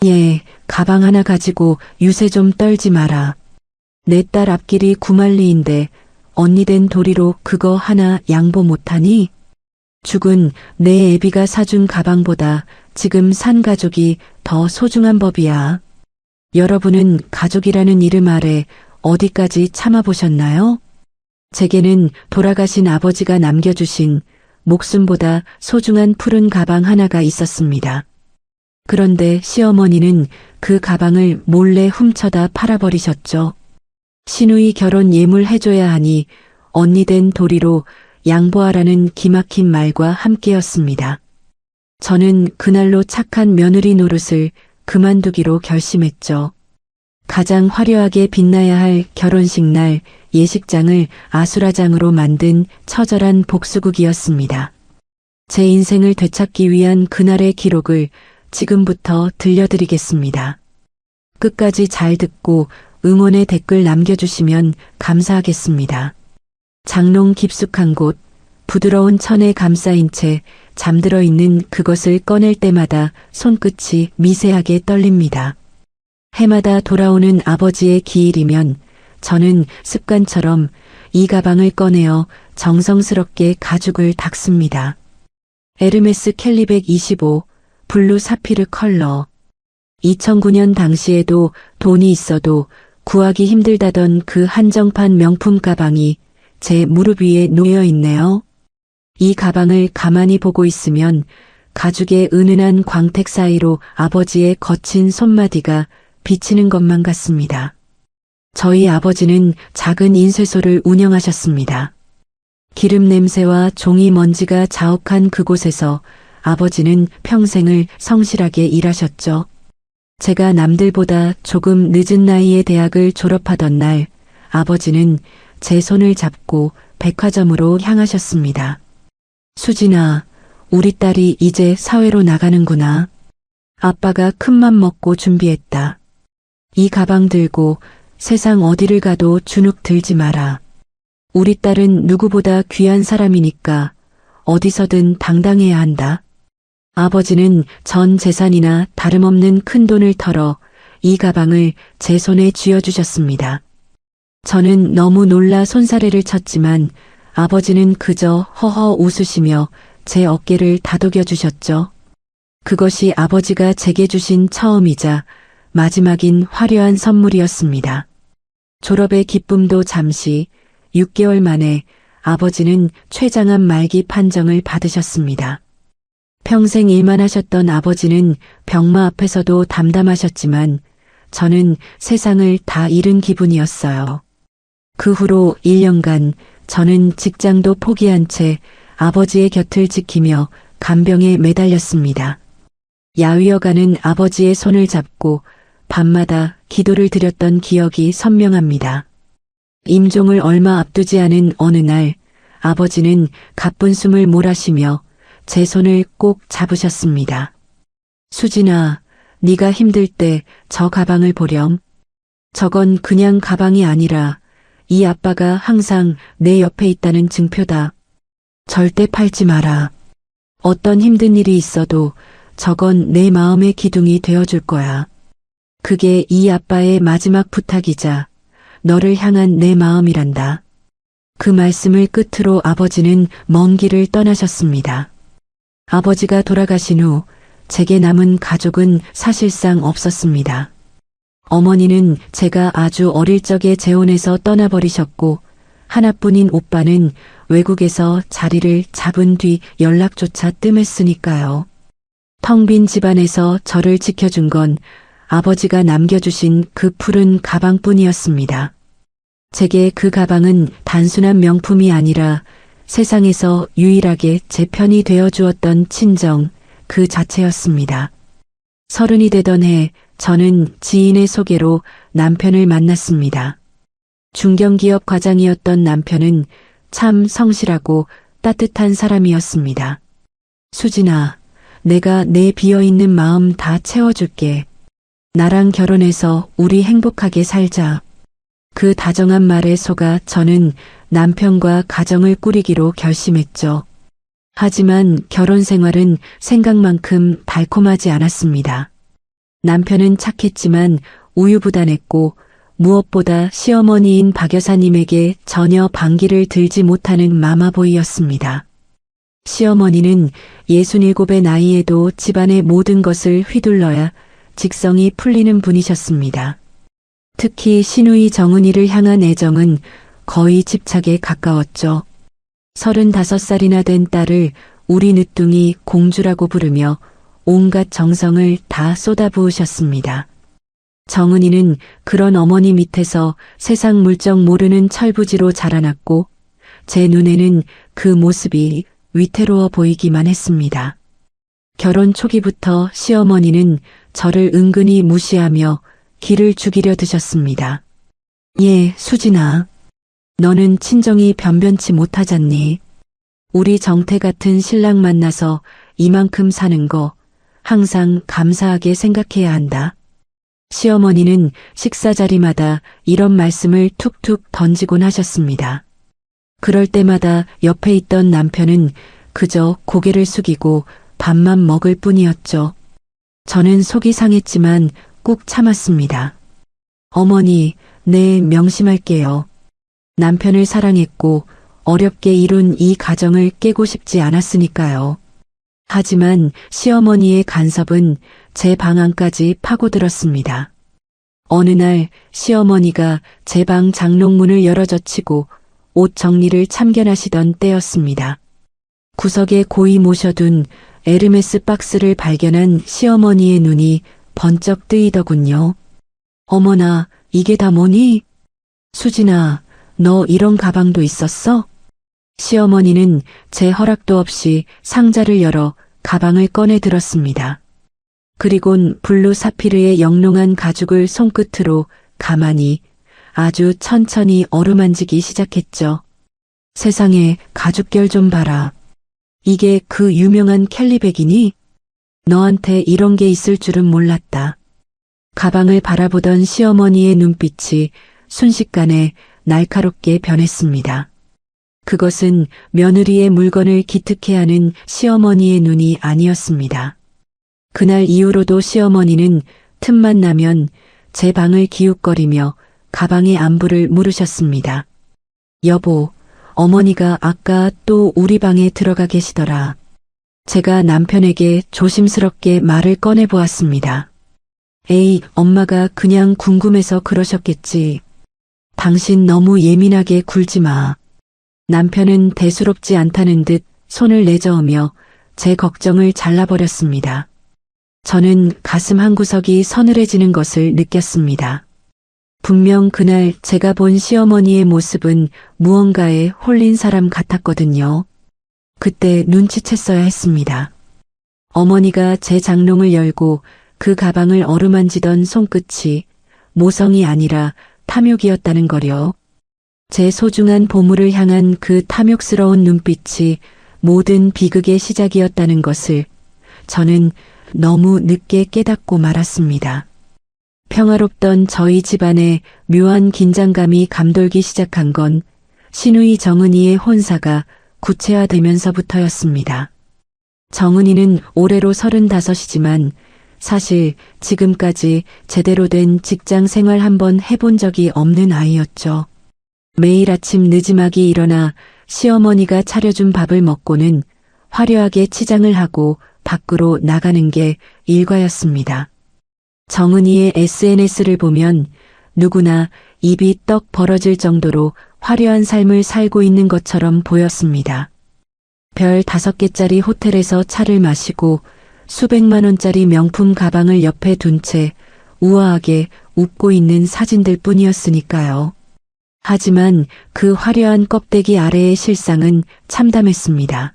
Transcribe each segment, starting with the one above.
예, 가방 하나 가지고 유세 좀 떨지 마라. 내 딸 앞길이 구만리인데 언니 된 도리로 그거 하나 양보 못하니? 죽은 내 애비가 사준 가방보다 지금 산 가족이 더 소중한 법이야. 여러분은 가족이라는 이름 아래 어디까지 참아보셨나요? 제게는 돌아가신 아버지가 남겨주신 목숨보다 소중한 푸른 가방 하나가 있었습니다. 그런데 시어머니는 그 가방을 몰래 훔쳐다 팔아버리셨죠. 시누이 결혼 예물 해줘야 하니 언니 된 도리로 양보하라는 기막힌 말과 함께였습니다. 저는 그날로 착한 며느리 노릇을 그만두기로 결심했죠. 가장 화려하게 빛나야 할 결혼식 날 예식장을 아수라장으로 만든 처절한 복수극이었습니다. 제 인생을 되찾기 위한 그날의 기록을 지금부터 들려드리겠습니다. 끝까지 잘 듣고 응원의 댓글 남겨주시면 감사하겠습니다. 장롱 깊숙한 곳, 부드러운 천에 감싸인 채 잠들어 있는 그것을 꺼낼 때마다 손끝이 미세하게 떨립니다. 해마다 돌아오는 아버지의 기일이면 저는 습관처럼 이 가방을 꺼내어 정성스럽게 가죽을 닦습니다. 에르메스 캘리백 25 블루 사피르 컬러. 2009년 당시에도 돈이 있어도 구하기 힘들다던 그 한정판 명품 가방이 제 무릎 위에 놓여 있네요. 이 가방을 가만히 보고 있으면 가죽의 은은한 광택 사이로 아버지의 거친 손마디가 비치는 것만 같습니다. 저희 아버지는 작은 인쇄소를 운영하셨습니다. 기름 냄새와 종이 먼지가 자욱한 그곳에서 아버지는 평생을 성실하게 일하셨죠. 제가 남들보다 조금 늦은 나이에 대학을 졸업하던 날 아버지는 제 손을 잡고 백화점으로 향하셨습니다. 수진아, 우리 딸이 이제 사회로 나가는구나. 아빠가 큰맘 먹고 준비했다. 이 가방 들고 세상 어디를 가도 주눅 들지 마라. 우리 딸은 누구보다 귀한 사람이니까 어디서든 당당해야 한다. 아버지는 전 재산이나 다름없는 큰돈을 털어 이 가방을 제 손에 쥐어주셨습니다. 저는 너무 놀라 손사래를 쳤지만 아버지는 그저 허허 웃으시며 제 어깨를 다독여 주셨죠. 그것이 아버지가 제게 주신 처음이자 마지막인 화려한 선물이었습니다. 졸업의 기쁨도 잠시 6개월 만에 아버지는 췌장암 말기 판정을 받으셨습니다. 평생 일만 하셨던 아버지는 병마 앞에서도 담담하셨지만 저는 세상을 다 잃은 기분이었어요. 그 후로 1년간 저는 직장도 포기한 채 아버지의 곁을 지키며 간병에 매달렸습니다. 야위어가는 아버지의 손을 잡고 밤마다 기도를 드렸던 기억이 선명합니다. 임종을 얼마 앞두지 않은 어느 날 아버지는 가쁜 숨을 몰아쉬며 제 손을 꼭 잡으셨습니다. 수진아, 네가 힘들 때 저 가방을 보렴. 저건 그냥 가방이 아니라 이 아빠가 항상 내 옆에 있다는 증표다. 절대 팔지 마라. 어떤 힘든 일이 있어도 저건 내 마음의 기둥이 되어줄 거야. 그게 이 아빠의 마지막 부탁이자 너를 향한 내 마음이란다. 그 말씀을 끝으로 아버지는 먼 길을 떠나셨습니다. 아버지가 돌아가신 후 제게 남은 가족은 사실상 없었습니다. 어머니는 제가 아주 어릴 적에 재혼해서 떠나버리셨고 하나뿐인 오빠는 외국에서 자리를 잡은 뒤 연락조차 뜸했으니까요. 텅 빈 집안에서 저를 지켜준 건 아버지가 남겨주신 그 푸른 가방뿐이었습니다. 제게 그 가방은 단순한 명품이 아니라 세상에서 유일하게 제 편이 되어주었던 친정 그 자체였습니다. 30이 되던 해 저는 지인의 소개로 남편을 만났습니다. 중견기업 과장이었던 남편은 참 성실하고 따뜻한 사람이었습니다. 수진아, 내가 내 비어있는 마음 다 채워줄게. 나랑 결혼해서 우리 행복하게 살자. 그 다정한 말에 속아 저는 남편과 가정을 꾸리기로 결심했죠. 하지만 결혼 생활은 생각만큼 달콤하지 않았습니다. 남편은 착했지만 우유부단했고 무엇보다 시어머니인 박 여사님에게 전혀 반기를 들지 못하는 마마보이였습니다. 시어머니는 67의 나이에도 집안의 모든 것을 휘둘러야 직성이 풀리는 분이셨습니다. 특히 시누이 정은이를 향한 애정은 거의 집착에 가까웠죠. 35살이나 된 딸을 우리 늦둥이 공주라고 부르며 온갖 정성을 다 쏟아부으셨습니다. 정은이는 그런 어머니 밑에서 세상 물정 모르는 철부지로 자라났고 제 눈에는 그 모습이 위태로워 보이기만 했습니다. 결혼 초기부터 시어머니는 저를 은근히 무시하며 기를 죽이려 드셨습니다. 예, 수진아. 너는 친정이 변변치 못하잖니. 우리 정태 같은 신랑 만나서 이만큼 사는 거 항상 감사하게 생각해야 한다. 시어머니는 식사 자리마다 이런 말씀을 툭툭 던지곤 하셨습니다. 그럴 때마다 옆에 있던 남편은 그저 고개를 숙이고 밥만 먹을 뿐이었죠. 저는 속이 상했지만 꾹 참았습니다. 어머니, 네, 명심할게요. 남편을 사랑했고 어렵게 이룬 이 가정을 깨고 싶지 않았으니까요. 하지만 시어머니의 간섭은 제 방 안까지 파고들었습니다. 어느 날 시어머니가 제 방 장롱문을 열어젖히고 옷 정리를 참견하시던 때였습니다. 구석에 고이 모셔둔 에르메스 박스를 발견한 시어머니의 눈이 번쩍 뜨이더군요. 어머나, 이게 다 뭐니? 수진아, 너 이런 가방도 있었어? 시어머니는 제 허락도 없이 상자를 열어 가방을 꺼내 들었습니다. 그리곤 블루 사피르의 영롱한 가죽을 손끝으로 가만히 아주 천천히 어루만지기 시작했죠. 세상에, 가죽결 좀 봐라. 이게 그 유명한 캘리백이니? 너한테 이런 게 있을 줄은 몰랐다. 가방을 바라보던 시어머니의 눈빛이 순식간에 날카롭게 변했습니다. 그것은 며느리의 물건을 기특해하는 시어머니의 눈이 아니었습니다. 그날 이후로도 시어머니는 틈만 나면 제 방을 기웃거리며 가방의 안부를 물으셨습니다. 여보, 어머니가 아까 또 우리 방에 들어가 계시더라. 제가 남편에게 조심스럽게 말을 꺼내보았습니다. 에이, 엄마가 그냥 궁금해서 그러셨겠지. 당신 너무 예민하게 굴지 마. 남편은 대수롭지 않다는 듯 손을 내저으며 제 걱정을 잘라버렸습니다. 저는 가슴 한구석이 서늘해지는 것을 느꼈습니다. 분명 그날 제가 본 시어머니의 모습은 무언가에 홀린 사람 같았거든요. 그때 눈치챘어야 했습니다. 어머니가 제 장롱을 열고 그 가방을 어루만지던 손끝이 모성이 아니라 탐욕이었다는 거려. 제 소중한 보물을 향한 그 탐욕스러운 눈빛이 모든 비극의 시작이었다는 것을 저는 너무 늦게 깨닫고 말았습니다. 평화롭던 저희 집안의 묘한 긴장감이 감돌기 시작한 건 시누이 정은이의 혼사가 구체화되면서부터였습니다. 정은이는 올해로 35이지만 사실 지금까지 제대로 된 직장 생활 한번 해본 적이 없는 아이였죠. 매일 아침 늦지막이 일어나 시어머니가 차려준 밥을 먹고는 화려하게 치장을 하고 밖으로 나가는 게 일과였습니다. 정은이의 SNS를 보면 누구나 입이 떡 벌어질 정도로 화려한 삶을 살고 있는 것처럼 보였습니다. 별 5개짜리 호텔에서 차를 마시고 수백만 원짜리 명품 가방을 옆에 둔 채 우아하게 웃고 있는 사진들 뿐이었으니까요. 하지만 그 화려한 껍데기 아래의 실상은 참담했습니다.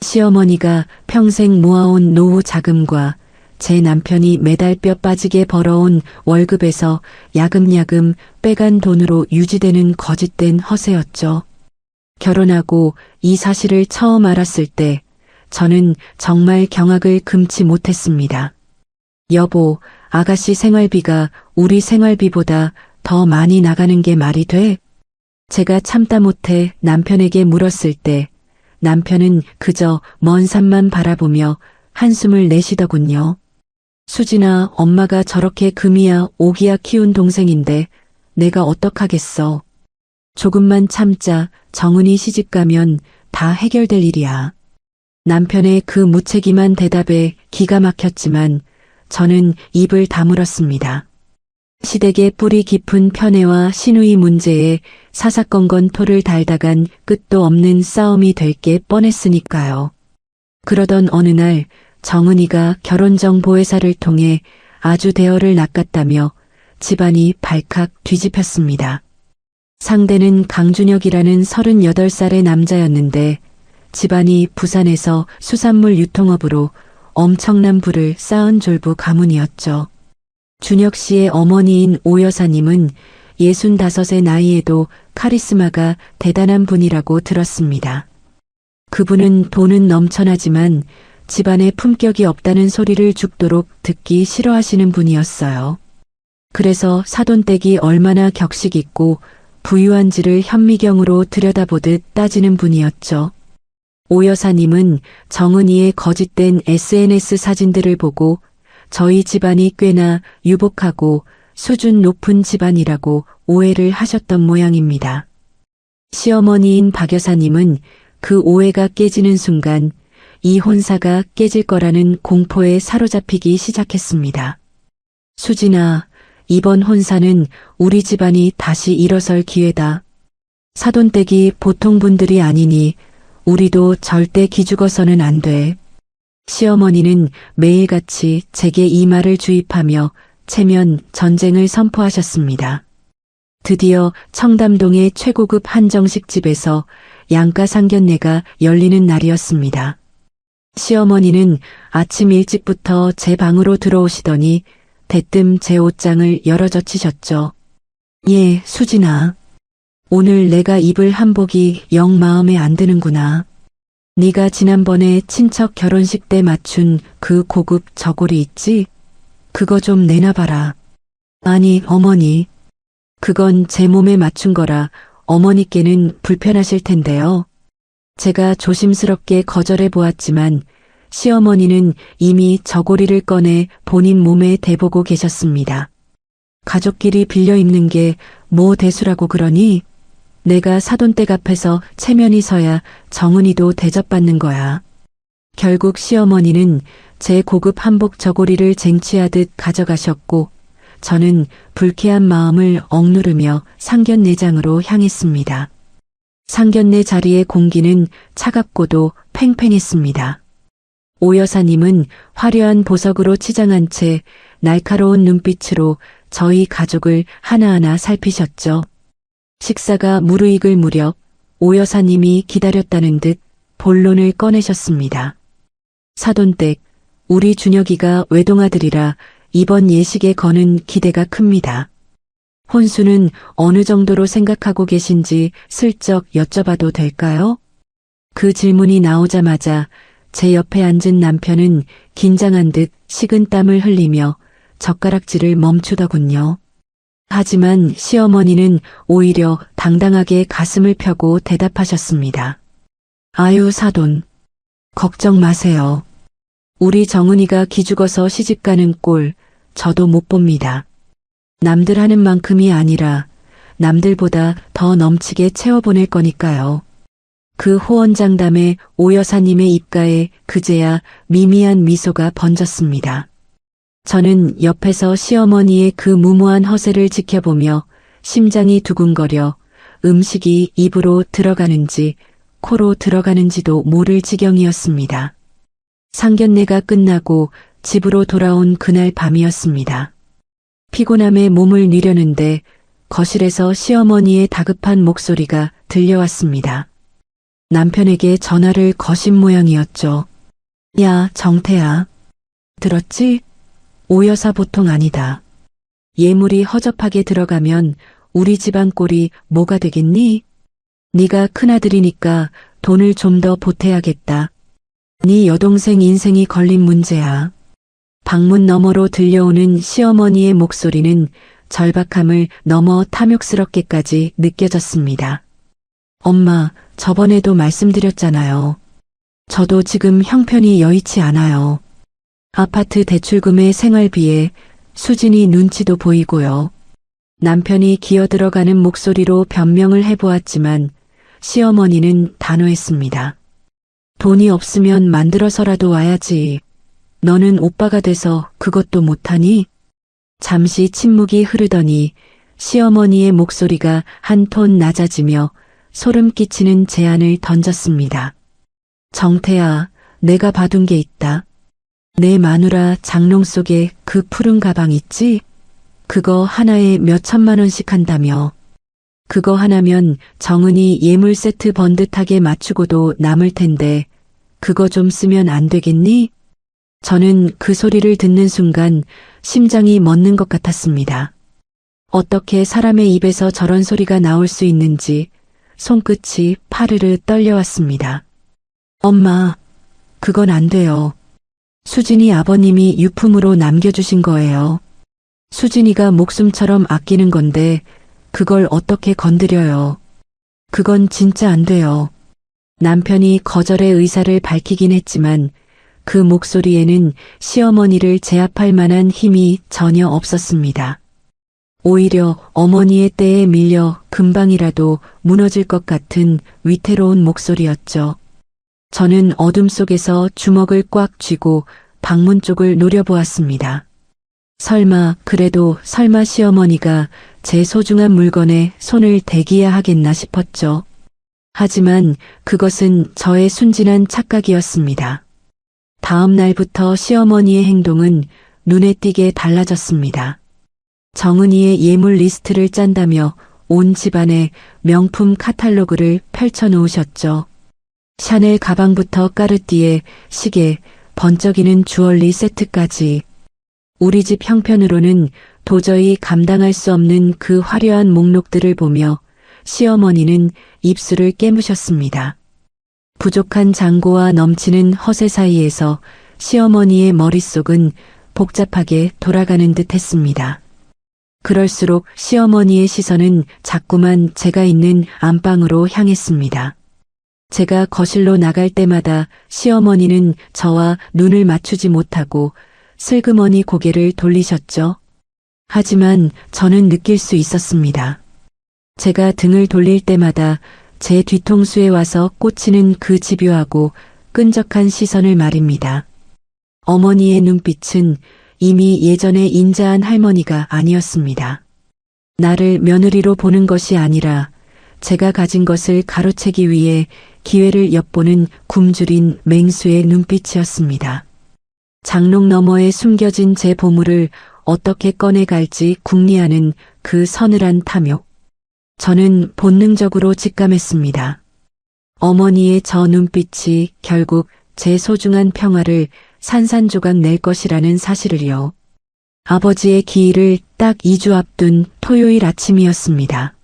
시어머니가 평생 모아온 노후 자금과 제 남편이 매달 뼈 빠지게 벌어온 월급에서 야금야금 빼간 돈으로 유지되는 거짓된 허세였죠. 결혼하고 이 사실을 처음 알았을 때 저는 정말 경악을 금치 못했습니다. 여보, 아가씨 생활비가 우리 생활비보다 더 많이 나가는 게 말이 돼? 제가 참다 못해 남편에게 물었을 때 남편은 그저 먼 산만 바라보며 한숨을 내쉬더군요. 수진아, 엄마가 저렇게 금이야 오기야 키운 동생인데 내가 어떡하겠어. 조금만 참자. 정은이 시집가면 다 해결될 일이야. 남편의 그 무책임한 대답에 기가 막혔지만 저는 입을 다물었습니다. 시댁의 뿌리 깊은 편애와 신우이 문제에 사사건건 토를 달다간 끝도 없는 싸움이 될 게 뻔했으니까요. 그러던 어느 날 정은이가 결혼정보회사를 통해 아주 대어를 낚았다며 집안이 발칵 뒤집혔습니다. 상대는 강준혁이라는 38살의 남자였는데 집안이 부산에서 수산물 유통업으로 엄청난 부를 쌓은 졸부 가문이었죠. 준혁 씨의 어머니인 오 여사님은 65의 나이에도 카리스마가 대단한 분이라고 들었습니다. 그분은 돈은 넘쳐나지만 집안에 품격이 없다는 소리를 죽도록 듣기 싫어하시는 분이었어요. 그래서 사돈댁이 얼마나 격식 있고 부유한지를 현미경으로 들여다보듯 따지는 분이었죠. 오 여사님은 정은이의 거짓된 SNS 사진들을 보고 저희 집안이 꽤나 유복하고 수준 높은 집안이라고 오해를 하셨던 모양입니다. 시어머니인 박 여사님은 그 오해가 깨지는 순간 이 혼사가 깨질 거라는 공포에 사로잡히기 시작했습니다. 수진아, 이번 혼사는 우리 집안이 다시 일어설 기회다. 사돈댁이 보통 분들이 아니니 우리도 절대 기죽어서는 안 돼. 시어머니는 매일같이 제게 이 말을 주입하며 체면 전쟁을 선포하셨습니다. 드디어 청담동의 최고급 한정식 집에서 양가 상견례가 열리는 날이었습니다. 시어머니는 아침 일찍부터 제 방으로 들어오시더니 대뜸 제 옷장을 열어젖히셨죠. 예, 수진아. 오늘 내가 입을 한복이 영 마음에 안 드는구나. 네가 지난번에 친척 결혼식 때 맞춘 그 고급 저고리 있지? 그거 좀 내놔봐라. 아니, 어머니. 그건 제 몸에 맞춘 거라 어머니께는 불편하실 텐데요. 제가 조심스럽게 거절해 보았지만 시어머니는 이미 저고리를 꺼내 본인 몸에 대보고 계셨습니다. 가족끼리 빌려 입는 게 뭐 대수라고 그러니? 내가 사돈댁 앞에서 체면이 서야 정은이도 대접받는 거야. 결국 시어머니는 제 고급 한복 저고리를 쟁취하듯 가져가셨고 저는 불쾌한 마음을 억누르며 상견례장으로 향했습니다. 상견례 자리의 공기는 차갑고도 팽팽했습니다. 오 여사님은 화려한 보석으로 치장한 채 날카로운 눈빛으로 저희 가족을 하나하나 살피셨죠. 식사가 무르익을 무렵 오 여사님이 기다렸다는 듯 본론을 꺼내셨습니다. 사돈댁, 우리 준혁이가 외동아들이라 이번 예식에 거는 기대가 큽니다. 혼수는 어느 정도로 생각하고 계신지 슬쩍 여쭤봐도 될까요? 그 질문이 나오자마자 제 옆에 앉은 남편은 긴장한 듯 식은땀을 흘리며 젓가락질을 멈추더군요. 하지만 시어머니는 오히려 당당하게 가슴을 펴고 대답하셨습니다. 아유 사돈, 걱정 마세요. 우리 정은이가 기죽어서 시집가는 꼴 저도 못 봅니다. 남들 하는 만큼이 아니라 남들보다 더 넘치게 채워보낼 거니까요. 그 호언장담에 오 여사님의 입가에 그제야 미미한 미소가 번졌습니다. 저는 옆에서 시어머니의 그 무모한 허세를 지켜보며 심장이 두근거려 음식이 입으로 들어가는지 코로 들어가는지도 모를 지경이었습니다. 상견례가 끝나고 집으로 돌아온 그날 밤이었습니다. 피곤함에 몸을 뉘려는데 거실에서 시어머니의 다급한 목소리가 들려왔습니다. 남편에게 전화를 거신 모양이었죠. 야, 정태야. 들었지? 오 여사 보통 아니다. 예물이 허접하게 들어가면 우리 집안 꼴이 뭐가 되겠니? 네가 큰아들이니까 돈을 좀 더 보태야겠다. 네 여동생 인생이 걸린 문제야. 방문 너머로 들려오는 시어머니의 목소리는 절박함을 넘어 탐욕스럽게까지 느껴졌습니다. 엄마, 저번에도 말씀드렸잖아요. 저도 지금 형편이 여의치 않아요. 아파트 대출금의 생활비에 수진이 눈치도 보이고요. 남편이 기어들어가는 목소리로 변명을 해보았지만 시어머니는 단호했습니다. 돈이 없으면 만들어서라도 와야지. 너는 오빠가 돼서 그것도 못하니? 잠시 침묵이 흐르더니 시어머니의 목소리가 한 톤 낮아지며 소름 끼치는 제안을 던졌습니다. 정태야, 내가 봐둔 게 있다. 내 마누라 장롱 속에 그 푸른 가방 있지? 그거 하나에 몇 천만 원씩 한다며. 그거 하나면 정은이 예물 세트 번듯하게 맞추고도 남을 텐데 그거 좀 쓰면 안 되겠니? 저는 그 소리를 듣는 순간 심장이 멎는 것 같았습니다. 어떻게 사람의 입에서 저런 소리가 나올 수 있는지 손끝이 파르르 떨려왔습니다. 엄마, 그건 안 돼요. 수진이 아버님이 유품으로 남겨주신 거예요. 수진이가 목숨처럼 아끼는 건데 그걸 어떻게 건드려요. 그건 진짜 안 돼요. 남편이 거절의 의사를 밝히긴 했지만 그 목소리에는 시어머니를 제압할 만한 힘이 전혀 없었습니다. 오히려 어머니의 때에 밀려 금방이라도 무너질 것 같은 위태로운 목소리였죠. 저는 어둠 속에서 주먹을 꽉 쥐고 방문 쪽을 노려보았습니다. 설마 시어머니가 제 소중한 물건에 손을 대기야 하겠나 싶었죠. 하지만 그것은 저의 순진한 착각이었습니다. 다음 날부터 시어머니의 행동은 눈에 띄게 달라졌습니다. 정은이의 예물 리스트를 짠다며 온 집안에 명품 카탈로그를 펼쳐놓으셨죠. 샤넬 가방부터 까르띠에, 시계, 번쩍이는 주얼리 세트까지. 우리 집 형편으로는 도저히 감당할 수 없는 그 화려한 목록들을 보며 시어머니는 입술을 깨무셨습니다. 부족한 잔고와 넘치는 허세 사이에서 시어머니의 머릿속은 복잡하게 돌아가는 듯 했습니다. 그럴수록 시어머니의 시선은 자꾸만 제가 있는 안방으로 향했습니다. 제가 거실로 나갈 때마다 시어머니는 저와 눈을 맞추지 못하고 슬그머니 고개를 돌리셨죠. 하지만 저는 느낄 수 있었습니다. 제가 등을 돌릴 때마다 제 뒤통수에 와서 꽂히는 그 집요하고 끈적한 시선을 말입니다. 어머니의 눈빛은 이미 예전에 인자한 할머니가 아니었습니다. 나를 며느리로 보는 것이 아니라 제가 가진 것을 가로채기 위해 기회를 엿보는 굶주린 맹수의 눈빛이었습니다. 장롱 너머에 숨겨진 제 보물을 어떻게 꺼내갈지 궁리하는 그 서늘한 탐욕. 저는 본능적으로 직감했습니다. 어머니의 저 눈빛이 결국 제 소중한 평화를 산산조각 낼 것이라는 사실을요. 아버지의 기일을 딱 2주 앞둔 토요일 아침이었습니다.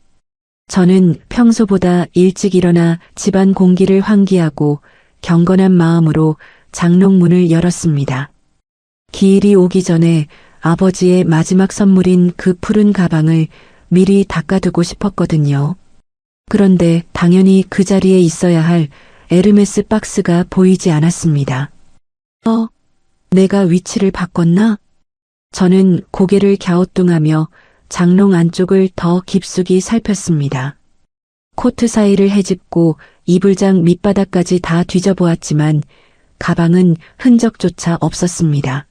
저는 평소보다 일찍 일어나 집안 공기를 환기하고 경건한 마음으로 장롱문을 열었습니다. 기일이 오기 전에 아버지의 마지막 선물인 그 푸른 가방을 미리 닦아두고 싶었거든요. 그런데 당연히 그 자리에 있어야 할 에르메스 박스가 보이지 않았습니다. 내가 위치를 바꿨나? 저는 고개를 갸우뚱하며 장롱 안쪽을 더 깊숙이 살폈습니다. 코트 사이를 헤집고 이불장 밑바닥까지 다 뒤져보았지만 가방은 흔적조차 없었습니다.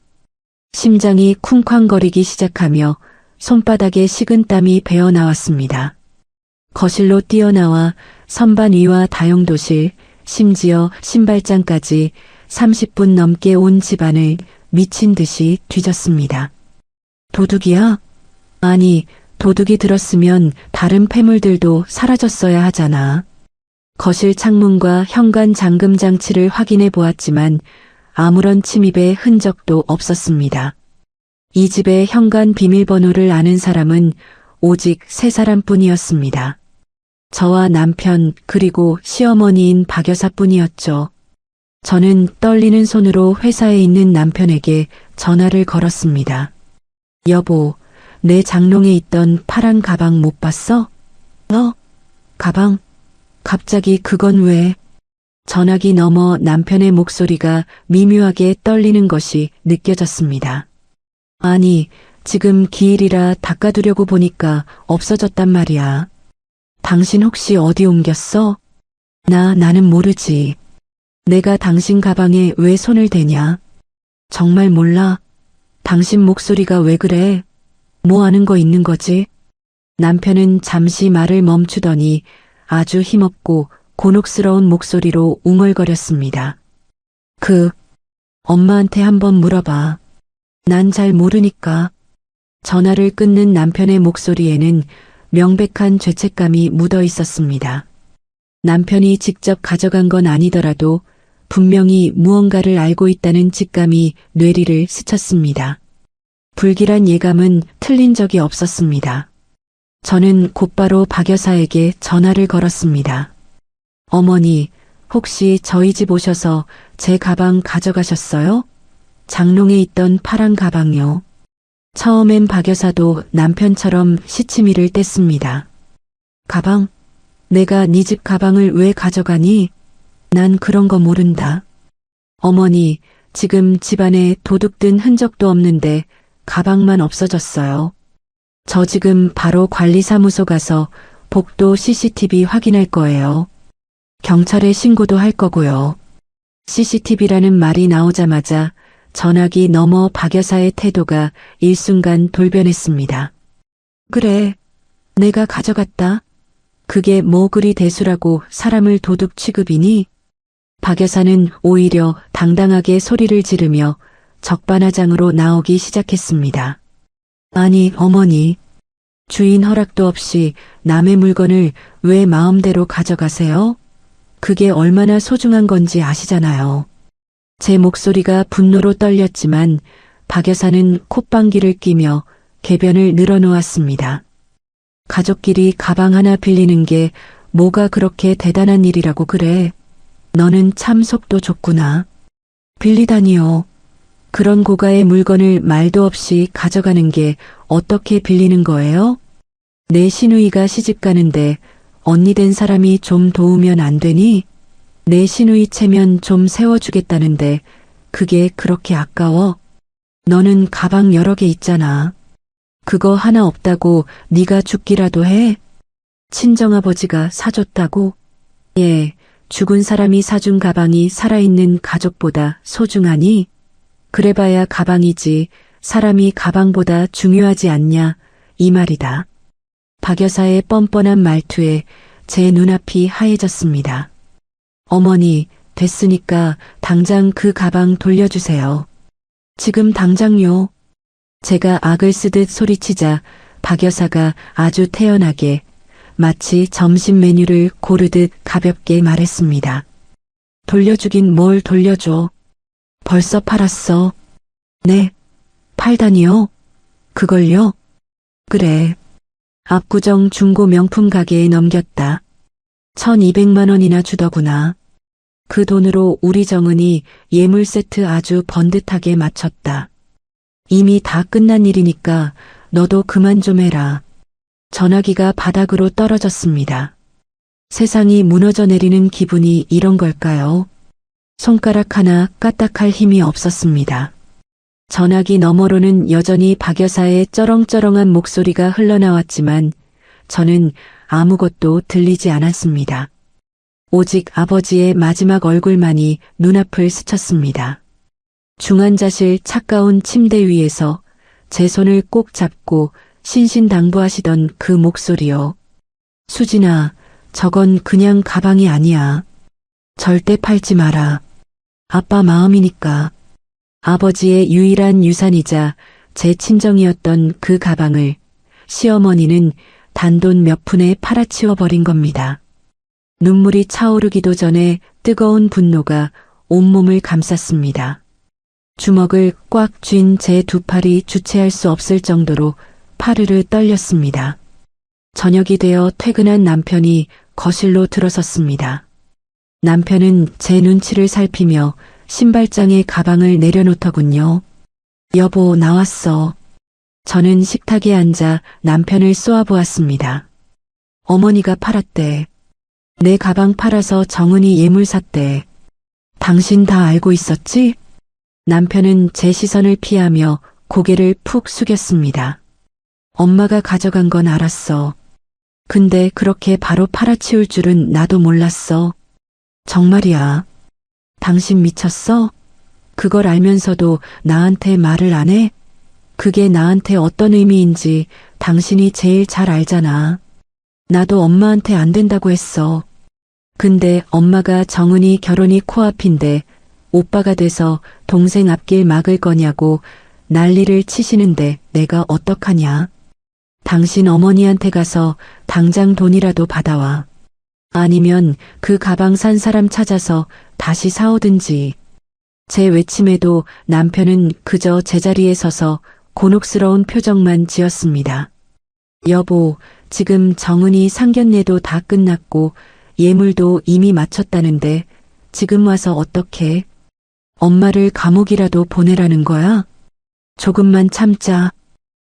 심장이 쿵쾅거리기 시작하며 손바닥에 식은땀이 배어나왔습니다. 거실로 뛰어나와 선반 위와 다용도실, 심지어 신발장까지 30분 넘게 온 집안을 미친 듯이 뒤졌습니다. 도둑이야? 아니, 도둑이 들었으면 다른 폐물들도 사라졌어야 하잖아. 거실 창문과 현관 잠금 장치를 확인해 보았지만 아무런 침입의 흔적도 없었습니다. 이 집의 현관 비밀번호를 아는 사람은 오직 3사람뿐이었습니다. 저와 남편 그리고 시어머니인 박 여사뿐이었죠. 저는 떨리는 손으로 회사에 있는 남편에게 전화를 걸었습니다. 여보, 내 장롱에 있던 파란 가방 못 봤어? 가방? 갑자기 그건 왜? 전화기 너머 남편의 목소리가 미묘하게 떨리는 것이 느껴졌습니다. 아니, 지금 기일이라 닦아두려고 보니까 없어졌단 말이야. 당신 혹시 어디 옮겼어? 나는 모르지. 내가 당신 가방에 왜 손을 대냐? 정말 몰라. 당신 목소리가 왜 그래? 뭐 아는 거 있는 거지? 남편은 잠시 말을 멈추더니 아주 힘없고 곤혹스러운 목소리로 웅얼거렸습니다. 엄마한테 한번 물어봐. 난 잘 모르니까. 전화를 끊는 남편의 목소리에는 명백한 죄책감이 묻어 있었습니다. 남편이 직접 가져간 건 아니더라도 분명히 무언가를 알고 있다는 직감이 뇌리를 스쳤습니다. 불길한 예감은 틀린 적이 없었습니다. 저는 곧바로 박 여사에게 전화를 걸었습니다. 어머니, 혹시 저희 집 오셔서 제 가방 가져가셨어요? 장롱에 있던 파란 가방요. 처음엔 박 여사도 남편처럼 시치미를 뗐습니다. 가방? 내가 네 집 가방을 왜 가져가니? 난 그런 거 모른다. 어머니, 지금 집안에 도둑 든 흔적도 없는데 가방만 없어졌어요. 저 지금 바로 관리사무소 가서 복도 CCTV 확인할 거예요. 경찰에 신고도 할 거고요. CCTV라는 말이 나오자마자 전화기 너머 박 여사의 태도가 일순간 돌변했습니다. 그래, 내가 가져갔다. 그게 뭐 그리 대수라고 사람을 도둑 취급이니? 박 여사는 오히려 당당하게 소리를 지르며 적반하장으로 나오기 시작했습니다. 아니, 어머니. 주인 허락도 없이 남의 물건을 왜 마음대로 가져가세요? 그게 얼마나 소중한 건지 아시잖아요. 제 목소리가 분노로 떨렸지만 박 여사는 콧방귀를 끼며 궤변을 늘어놓았습니다. 가족끼리 가방 하나 빌리는 게 뭐가 그렇게 대단한 일이라고 그래. 너는 참 속도 좁구나. 빌리다니요. 그런 고가의 물건을 말도 없이 가져가는 게 어떻게 빌리는 거예요? 내 시누이가 시집 가는데 언니 된 사람이 좀 도우면 안 되니? 내 시누이 체면 좀 세워주겠다는데 그게 그렇게 아까워? 너는 가방 여러 개 있잖아. 그거 하나 없다고 네가 죽기라도 해? 친정아버지가 사줬다고? 예, 죽은 사람이 사준 가방이 살아있는 가족보다 소중하니? 그래봐야 가방이지 사람이 가방보다 중요하지 않냐 이 말이다. 박 여사의 뻔뻔한 말투에 제 눈앞이 하얘졌습니다. 어머니, 됐으니까 당장 그 가방 돌려주세요. 지금 당장요. 제가 악을 쓰듯 소리치자 박 여사가 아주 태연하게 마치 점심 메뉴를 고르듯 가볍게 말했습니다. 돌려주긴 뭘 돌려줘. 벌써 팔았어. 네, 팔다니요? 그걸요? 그래. 압구정 중고 명품 가게에 넘겼다. 1200만 원이나 주더구나. 그 돈으로 우리 정은이 예물 세트 아주 번듯하게 마쳤다. 이미 다 끝난 일이니까 너도 그만 좀 해라. 전화기가 바닥으로 떨어졌습니다. 세상이 무너져 내리는 기분이 이런 걸까요? 손가락 하나 까딱할 힘이 없었습니다. 전화기 너머로는 여전히 박 여사의 쩌렁쩌렁한 목소리가 흘러나왔지만 저는 아무것도 들리지 않았습니다. 오직 아버지의 마지막 얼굴만이 눈앞을 스쳤습니다. 중환자실 차가운 침대 위에서 제 손을 꼭 잡고 신신당부하시던 그 목소리요. 수진아, 저건 그냥 가방이 아니야. 절대 팔지 마라. 아빠 마음이니까. 아버지의 유일한 유산이자 제 친정이었던 그 가방을 시어머니는 단돈 몇 푼에 팔아치워 버린 겁니다. 눈물이 차오르기도 전에 뜨거운 분노가 온몸을 감쌌습니다. 주먹을 꽉 쥔 제 두 팔이 주체할 수 없을 정도로 파르르 떨렸습니다. 저녁이 되어 퇴근한 남편이 거실로 들어섰습니다. 남편은 제 눈치를 살피며 신발장에 가방을 내려놓더군요. 여보, 나왔어. 저는 식탁에 앉아 남편을 쏘아보았습니다. 어머니가 팔았대. 내 가방 팔아서 정은이 예물 샀대. 당신 다 알고 있었지? 남편은 제 시선을 피하며 고개를 푹 숙였습니다. 엄마가 가져간 건 알았어. 근데 그렇게 바로 팔아치울 줄은 나도 몰랐어. 정말이야. 당신 미쳤어? 그걸 알면서도 나한테 말을 안 해? 그게 나한테 어떤 의미인지 당신이 제일 잘 알잖아. 나도 엄마한테 안 된다고 했어. 근데 엄마가 정은이 결혼이 코앞인데 오빠가 돼서 동생 앞길 막을 거냐고 난리를 치시는데 내가 어떡하냐. 당신 어머니한테 가서 당장 돈이라도 받아와. 아니면 그 가방 산 사람 찾아서 다시 사오든지. 제 외침에도 남편은 그저 제자리에 서서 곤혹스러운 표정만 지었습니다. 여보, 지금 정은이 상견례도 다 끝났고 예물도 이미 마쳤다는데 지금 와서 어떡해? 엄마를 감옥이라도 보내라는 거야? 조금만 참자.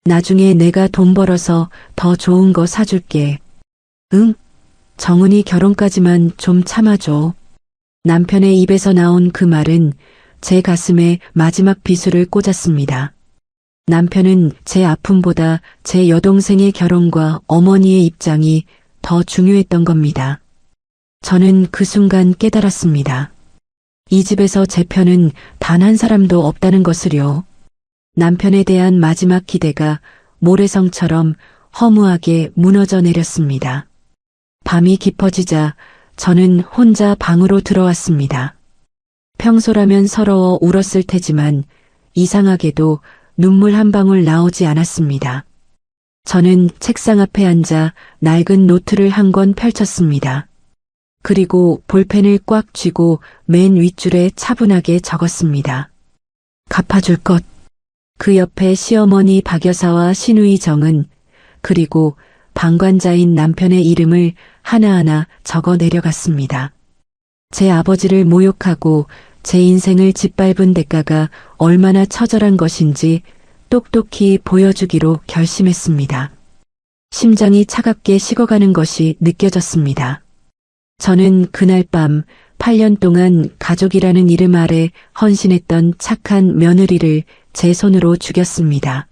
나중에 내가 돈 벌어서 더 좋은 거 사줄게. 응? 정은이 결혼까지만 좀 참아줘. 남편의 입에서 나온 그 말은 제 가슴에 마지막 비수를 꽂았습니다. 남편은 제 아픔보다 제 여동생의 결혼과 어머니의 입장이 더 중요했던 겁니다. 저는 그 순간 깨달았습니다. 이 집에서 제 편은 단 한 사람도 없다는 것을요. 남편에 대한 마지막 기대가 모래성처럼 허무하게 무너져 내렸습니다. 밤이 깊어지자 저는 혼자 방으로 들어왔습니다. 평소라면 서러워 울었을 테지만 이상하게도 눈물 한 방울 나오지 않았습니다. 저는 책상 앞에 앉아 낡은 노트를 한 권 펼쳤습니다. 그리고 볼펜을 꽉 쥐고 맨 윗줄에 차분하게 적었습니다. 갚아줄 것. 그 옆에 시어머니 박여사와 시누이 정은, 그리고 방관자인 남편의 이름을 하나하나 적어 내려갔습니다. 제 아버지를 모욕하고 제 인생을 짓밟은 대가가 얼마나 처절한 것인지 똑똑히 보여주기로 결심했습니다. 심장이 차갑게 식어가는 것이 느껴졌습니다. 저는 그날 밤 8년 동안 가족이라는 이름 아래 헌신했던 착한 며느리를 제 손으로 죽였습니다.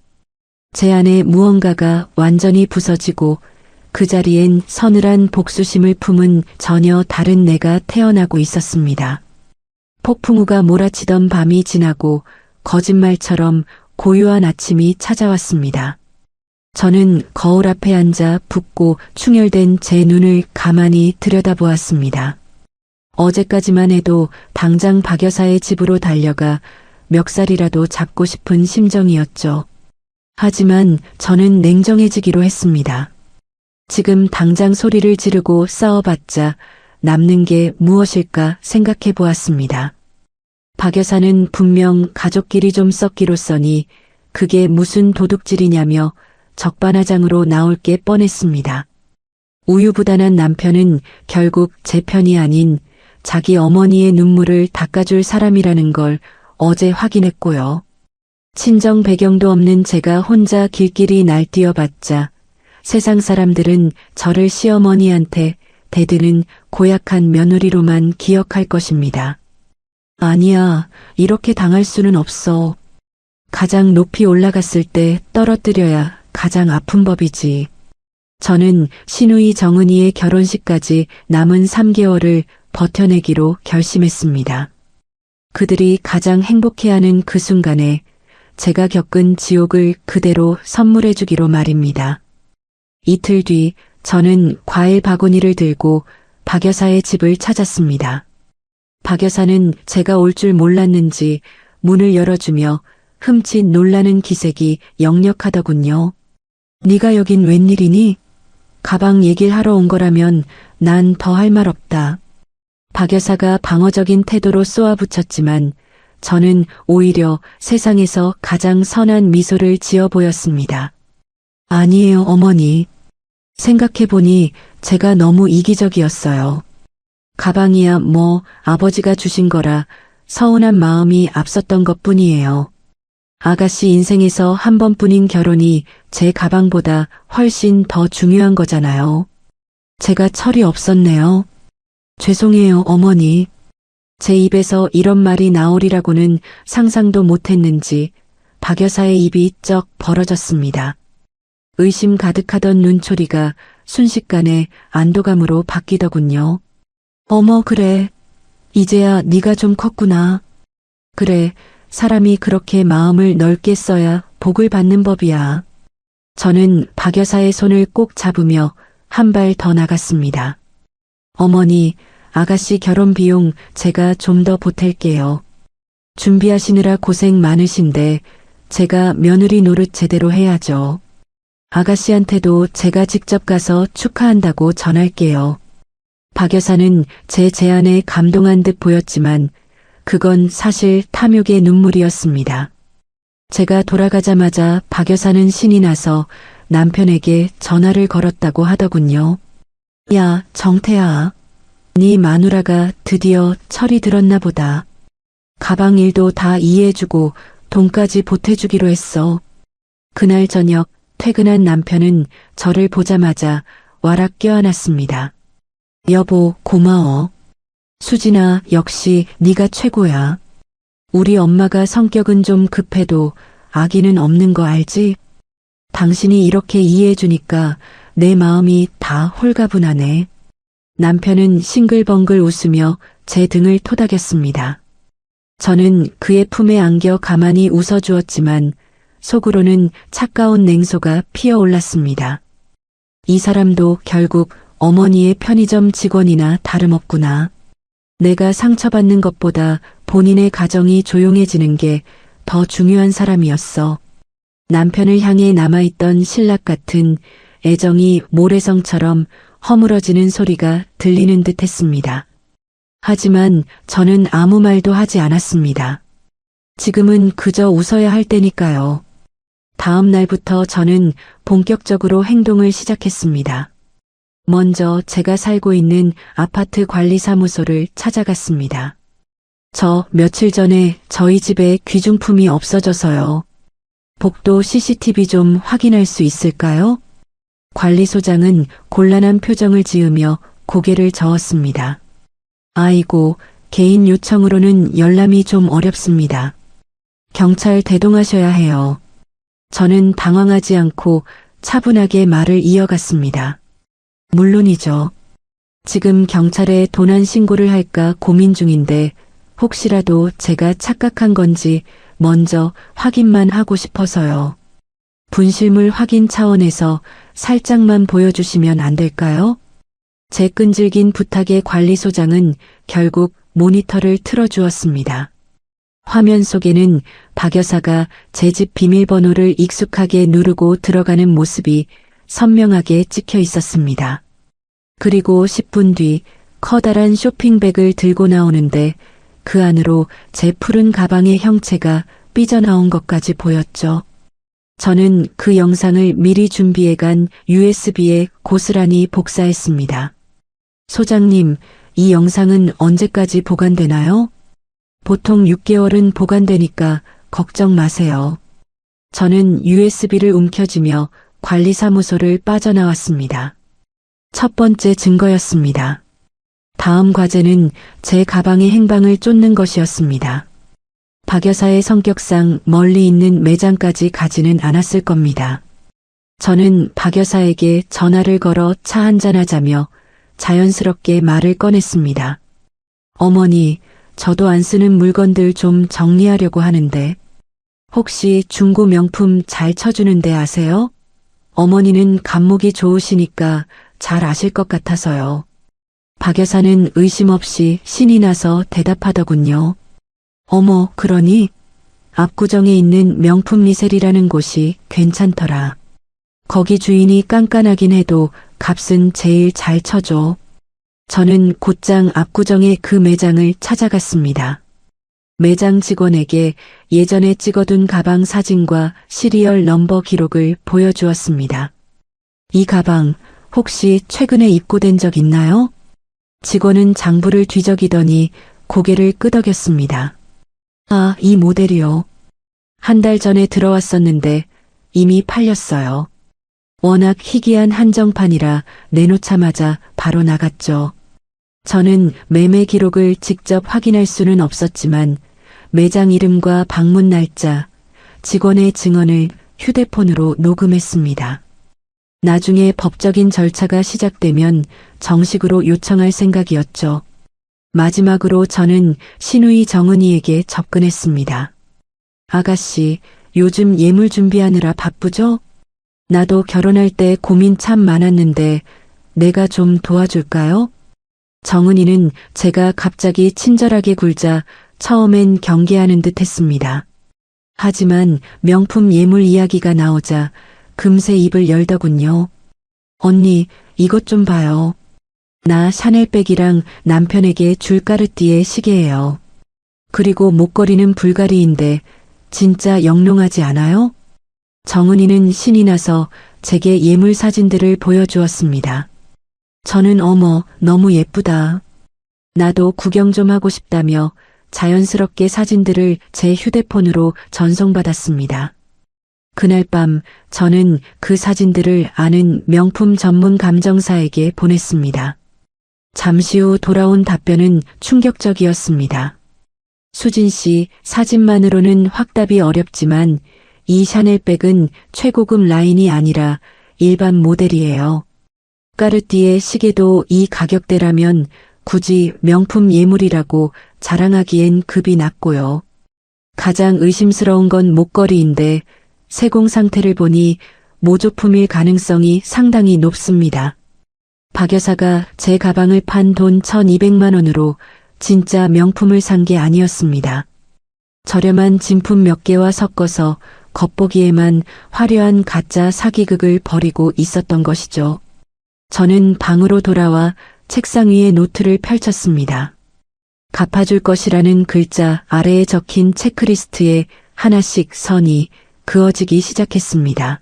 제 안에 무언가가 완전히 부서지고 그 자리엔 서늘한 복수심을 품은 전혀 다른 내가 태어나고 있었습니다. 폭풍우가 몰아치던 밤이 지나고 거짓말처럼 고요한 아침이 찾아왔습니다. 저는 거울 앞에 앉아 붓고 충혈된 제 눈을 가만히 들여다보았습니다. 어제까지만 해도 당장 박 여사의 집으로 달려가 멱살이라도 잡고 싶은 심정이었죠. 하지만 저는 냉정해지기로 했습니다. 지금 당장 소리를 지르고 싸워봤자 남는 게 무엇일까 생각해 보았습니다. 박 여사는 분명 가족끼리 좀 썩기로써니 그게 무슨 도둑질이냐며 적반하장으로 나올 게 뻔했습니다. 우유부단한 남편은 결국 제 편이 아닌 자기 어머니의 눈물을 닦아줄 사람이라는 걸 어제 확인했고요. 친정 배경도 없는 제가 혼자 길길이 날뛰어봤자 세상 사람들은 저를 시어머니한테 대드는 고약한 며느리로만 기억할 것입니다. 아니야, 이렇게 당할 수는 없어. 가장 높이 올라갔을 때 떨어뜨려야 가장 아픈 법이지. 저는 시누이 정은이의 결혼식까지 남은 3개월을 버텨내기로 결심했습니다. 그들이 가장 행복해하는 그 순간에 제가 겪은 지옥을 그대로 선물해주기로 말입니다. 이틀 뒤 저는 과일 바구니를 들고 박 여사의 집을 찾았습니다. 박 여사는 제가 올 줄 몰랐는지 문을 열어주며 흠칫 놀라는 기색이 역력하더군요. 네가 여긴 웬일이니? 가방 얘기를 하러 온 거라면 난 더 할 말 없다. 박 여사가 방어적인 태도로 쏘아붙였지만 저는 오히려 세상에서 가장 선한 미소를 지어 보였습니다. 아니에요, 어머니. 생각해보니 제가 너무 이기적이었어요. 가방이야 뭐 아버지가 주신 거라 서운한 마음이 앞섰던 것뿐이에요. 아가씨 인생에서 한 번뿐인 결혼이 제 가방보다 훨씬 더 중요한 거잖아요. 제가 철이 없었네요. 죄송해요, 어머니. 제 입에서 이런 말이 나오리라고는 상상도 못했는지 박 여사의 입이 쩍 벌어졌습니다. 의심 가득하던 눈초리가 순식간에 안도감으로 바뀌더군요. 어머, 그래. 이제야 네가 좀 컸구나. 그래, 사람이 그렇게 마음을 넓게 써야 복을 받는 법이야. 저는 박 여사의 손을 꼭 잡으며 한 발 더 나갔습니다. 어머니, 아가씨 결혼 비용 제가 좀 더 보탤게요. 준비하시느라 고생 많으신데 제가 며느리 노릇 제대로 해야죠. 아가씨한테도 제가 직접 가서 축하한다고 전할게요. 박 여사는 제 제안에 감동한 듯 보였지만 그건 사실 탐욕의 눈물이었습니다. 제가 돌아가자마자 박 여사는 신이 나서 남편에게 전화를 걸었다고 하더군요. 야, 정태아. 네 마누라가 드디어 철이 들었나 보다. 가방 일도 다 이해해주고 돈까지 보태주기로 했어. 그날 저녁 퇴근한 남편은 저를 보자마자 와락 껴안았습니다. 여보, 고마워. 수진아, 역시 네가 최고야. 우리 엄마가 성격은 좀 급해도 악의는 없는 거 알지? 당신이 이렇게 이해해주니까 내 마음이 다 홀가분하네. 남편은 싱글벙글 웃으며 제 등을 토닥였습니다. 저는 그의 품에 안겨 가만히 웃어주었지만 속으로는 차가운 냉소가 피어올랐습니다. 이 사람도 결국 어머니의 편의점 직원이나 다름없구나. 내가 상처받는 것보다 본인의 가정이 조용해지는 게 더 중요한 사람이었어. 남편을 향해 남아있던 신락 같은 애정이 모래성처럼 허물어지는 소리가 들리는 듯 했습니다. 하지만 저는 아무 말도 하지 않았습니다. 지금은 그저 웃어야 할 때니까요. 다음 날부터 저는 본격적으로 행동을 시작했습니다. 먼저 제가 살고 있는 아파트 관리사무소를 찾아갔습니다. 저 며칠 전에 저희 집에 귀중품이 없어져서요. 복도 CCTV 좀 확인할 수 있을까요? 관리소장은 곤란한 표정을 지으며 고개를 저었습니다. 아이고, 개인 요청으로는 열람이 좀 어렵습니다. 경찰 대동하셔야 해요. 저는 당황하지 않고 차분하게 말을 이어갔습니다. 물론이죠. 지금 경찰에 도난 신고를 할까 고민 중인데 혹시라도 제가 착각한 건지 먼저 확인만 하고 싶어서요. 분실물 확인 차원에서 살짝만 보여주시면 안 될까요? 제 끈질긴 부탁에 관리소장은 결국 모니터를 틀어주었습니다. 화면 속에는 박 여사가 제 집 비밀번호를 익숙하게 누르고 들어가는 모습이 선명하게 찍혀 있었습니다. 그리고 10분 뒤 커다란 쇼핑백을 들고 나오는데 그 안으로 제 푸른 가방의 형체가 삐져나온 것까지 보였죠. 저는 그 영상을 미리 준비해간 USB에 고스란히 복사했습니다. 소장님, 이 영상은 언제까지 보관되나요? 보통 6개월은 보관되니까 걱정 마세요. 저는 USB를 움켜쥐며 관리사무소를 빠져나왔습니다. 첫 번째 증거였습니다. 다음 과제는 제 가방의 행방을 쫓는 것이었습니다. 박 여사의 성격상 멀리 있는 매장까지 가지는 않았을 겁니다. 저는 박 여사에게 전화를 걸어 차 한잔하자며 자연스럽게 말을 꺼냈습니다. 어머니, 저도 안 쓰는 물건들 좀 정리하려고 하는데 혹시 중고 명품 잘 쳐주는 데 아세요? 어머니는 감목이 좋으시니까 잘 아실 것 같아서요. 박 여사는 의심 없이 신이 나서 대답하더군요. 어머, 그러니? 압구정에 있는 명품 리셀이라는 곳이 괜찮더라. 거기 주인이 깐깐하긴 해도 값은 제일 잘 쳐줘. 저는 곧장 압구정의 그 매장을 찾아갔습니다. 매장 직원에게 예전에 찍어둔 가방 사진과 시리얼 넘버 기록을 보여주었습니다. 이 가방 혹시 최근에 입고된 적 있나요? 직원은 장부를 뒤적이더니 고개를 끄덕였습니다. 아, 이 모델이요. 한 달 전에 들어왔었는데 이미 팔렸어요. 워낙 희귀한 한정판이라 내놓자마자 바로 나갔죠. 저는 매매 기록을 직접 확인할 수는 없었지만 매장 이름과 방문 날짜, 직원의 증언을 휴대폰으로 녹음했습니다. 나중에 법적인 절차가 시작되면 정식으로 요청할 생각이었죠. 마지막으로 저는 신우이 정은이에게 접근했습니다. 아가씨, 요즘 예물 준비하느라 바쁘죠? 나도 결혼할 때 고민 참 많았는데 내가 좀 도와줄까요? 정은이는 제가 갑자기 친절하게 굴자 처음엔 경계하는 듯 했습니다. 하지만 명품 예물 이야기가 나오자 금세 입을 열더군요. 언니, 이것 좀 봐요. 나 샤넬백이랑 남편에게 줄 까르띠에 시계예요. 그리고 목걸이는 불가리인데 진짜 영롱하지 않아요? 정은이는 신이 나서 제게 예물 사진들을 보여주었습니다. 저는 어머, 너무 예쁘다. 나도 구경 좀 하고 싶다며 자연스럽게 사진들을 제 휴대폰으로 전송받았습니다. 그날 밤 저는 그 사진들을 아는 명품 전문 감정사에게 보냈습니다. 잠시 후 돌아온 답변은 충격적이었습니다. 수진 씨, 사진만으로는 확답이 어렵지만 이 샤넬백은 최고급 라인이 아니라 일반 모델이에요. 까르띠에 시계도 이 가격대라면 굳이 명품 예물이라고 자랑하기엔 급이 낮고요. 가장 의심스러운 건 목걸이인데 세공 상태를 보니 모조품일 가능성이 상당히 높습니다. 박 여사가 제 가방을 판 돈 1,200만 원으로 진짜 명품을 산 게 아니었습니다. 저렴한 진품 몇 개와 섞어서 겉보기에만 화려한 가짜 사기극을 벌이고 있었던 것이죠. 저는 방으로 돌아와 책상 위에 노트를 펼쳤습니다. 갚아줄 것이라는 글자 아래에 적힌 체크리스트에 하나씩 선이 그어지기 시작했습니다.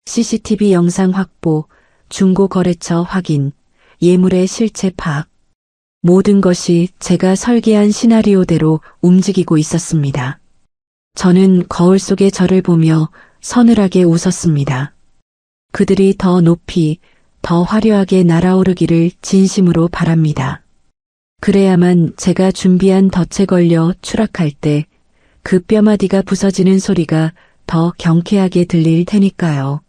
CCTV 영상 확보, 중고거래처 확인, 예물의 실체 파악. 모든 것이 제가 설계한 시나리오대로 움직이고 있었습니다. 저는 거울 속의 저를 보며 서늘하게 웃었습니다. 그들이 더 높이, 더 화려하게 날아오르기를 진심으로 바랍니다. 그래야만 제가 준비한 덫에 걸려 추락할 때 그 뼈마디가 부서지는 소리가 더 경쾌하게 들릴 테니까요.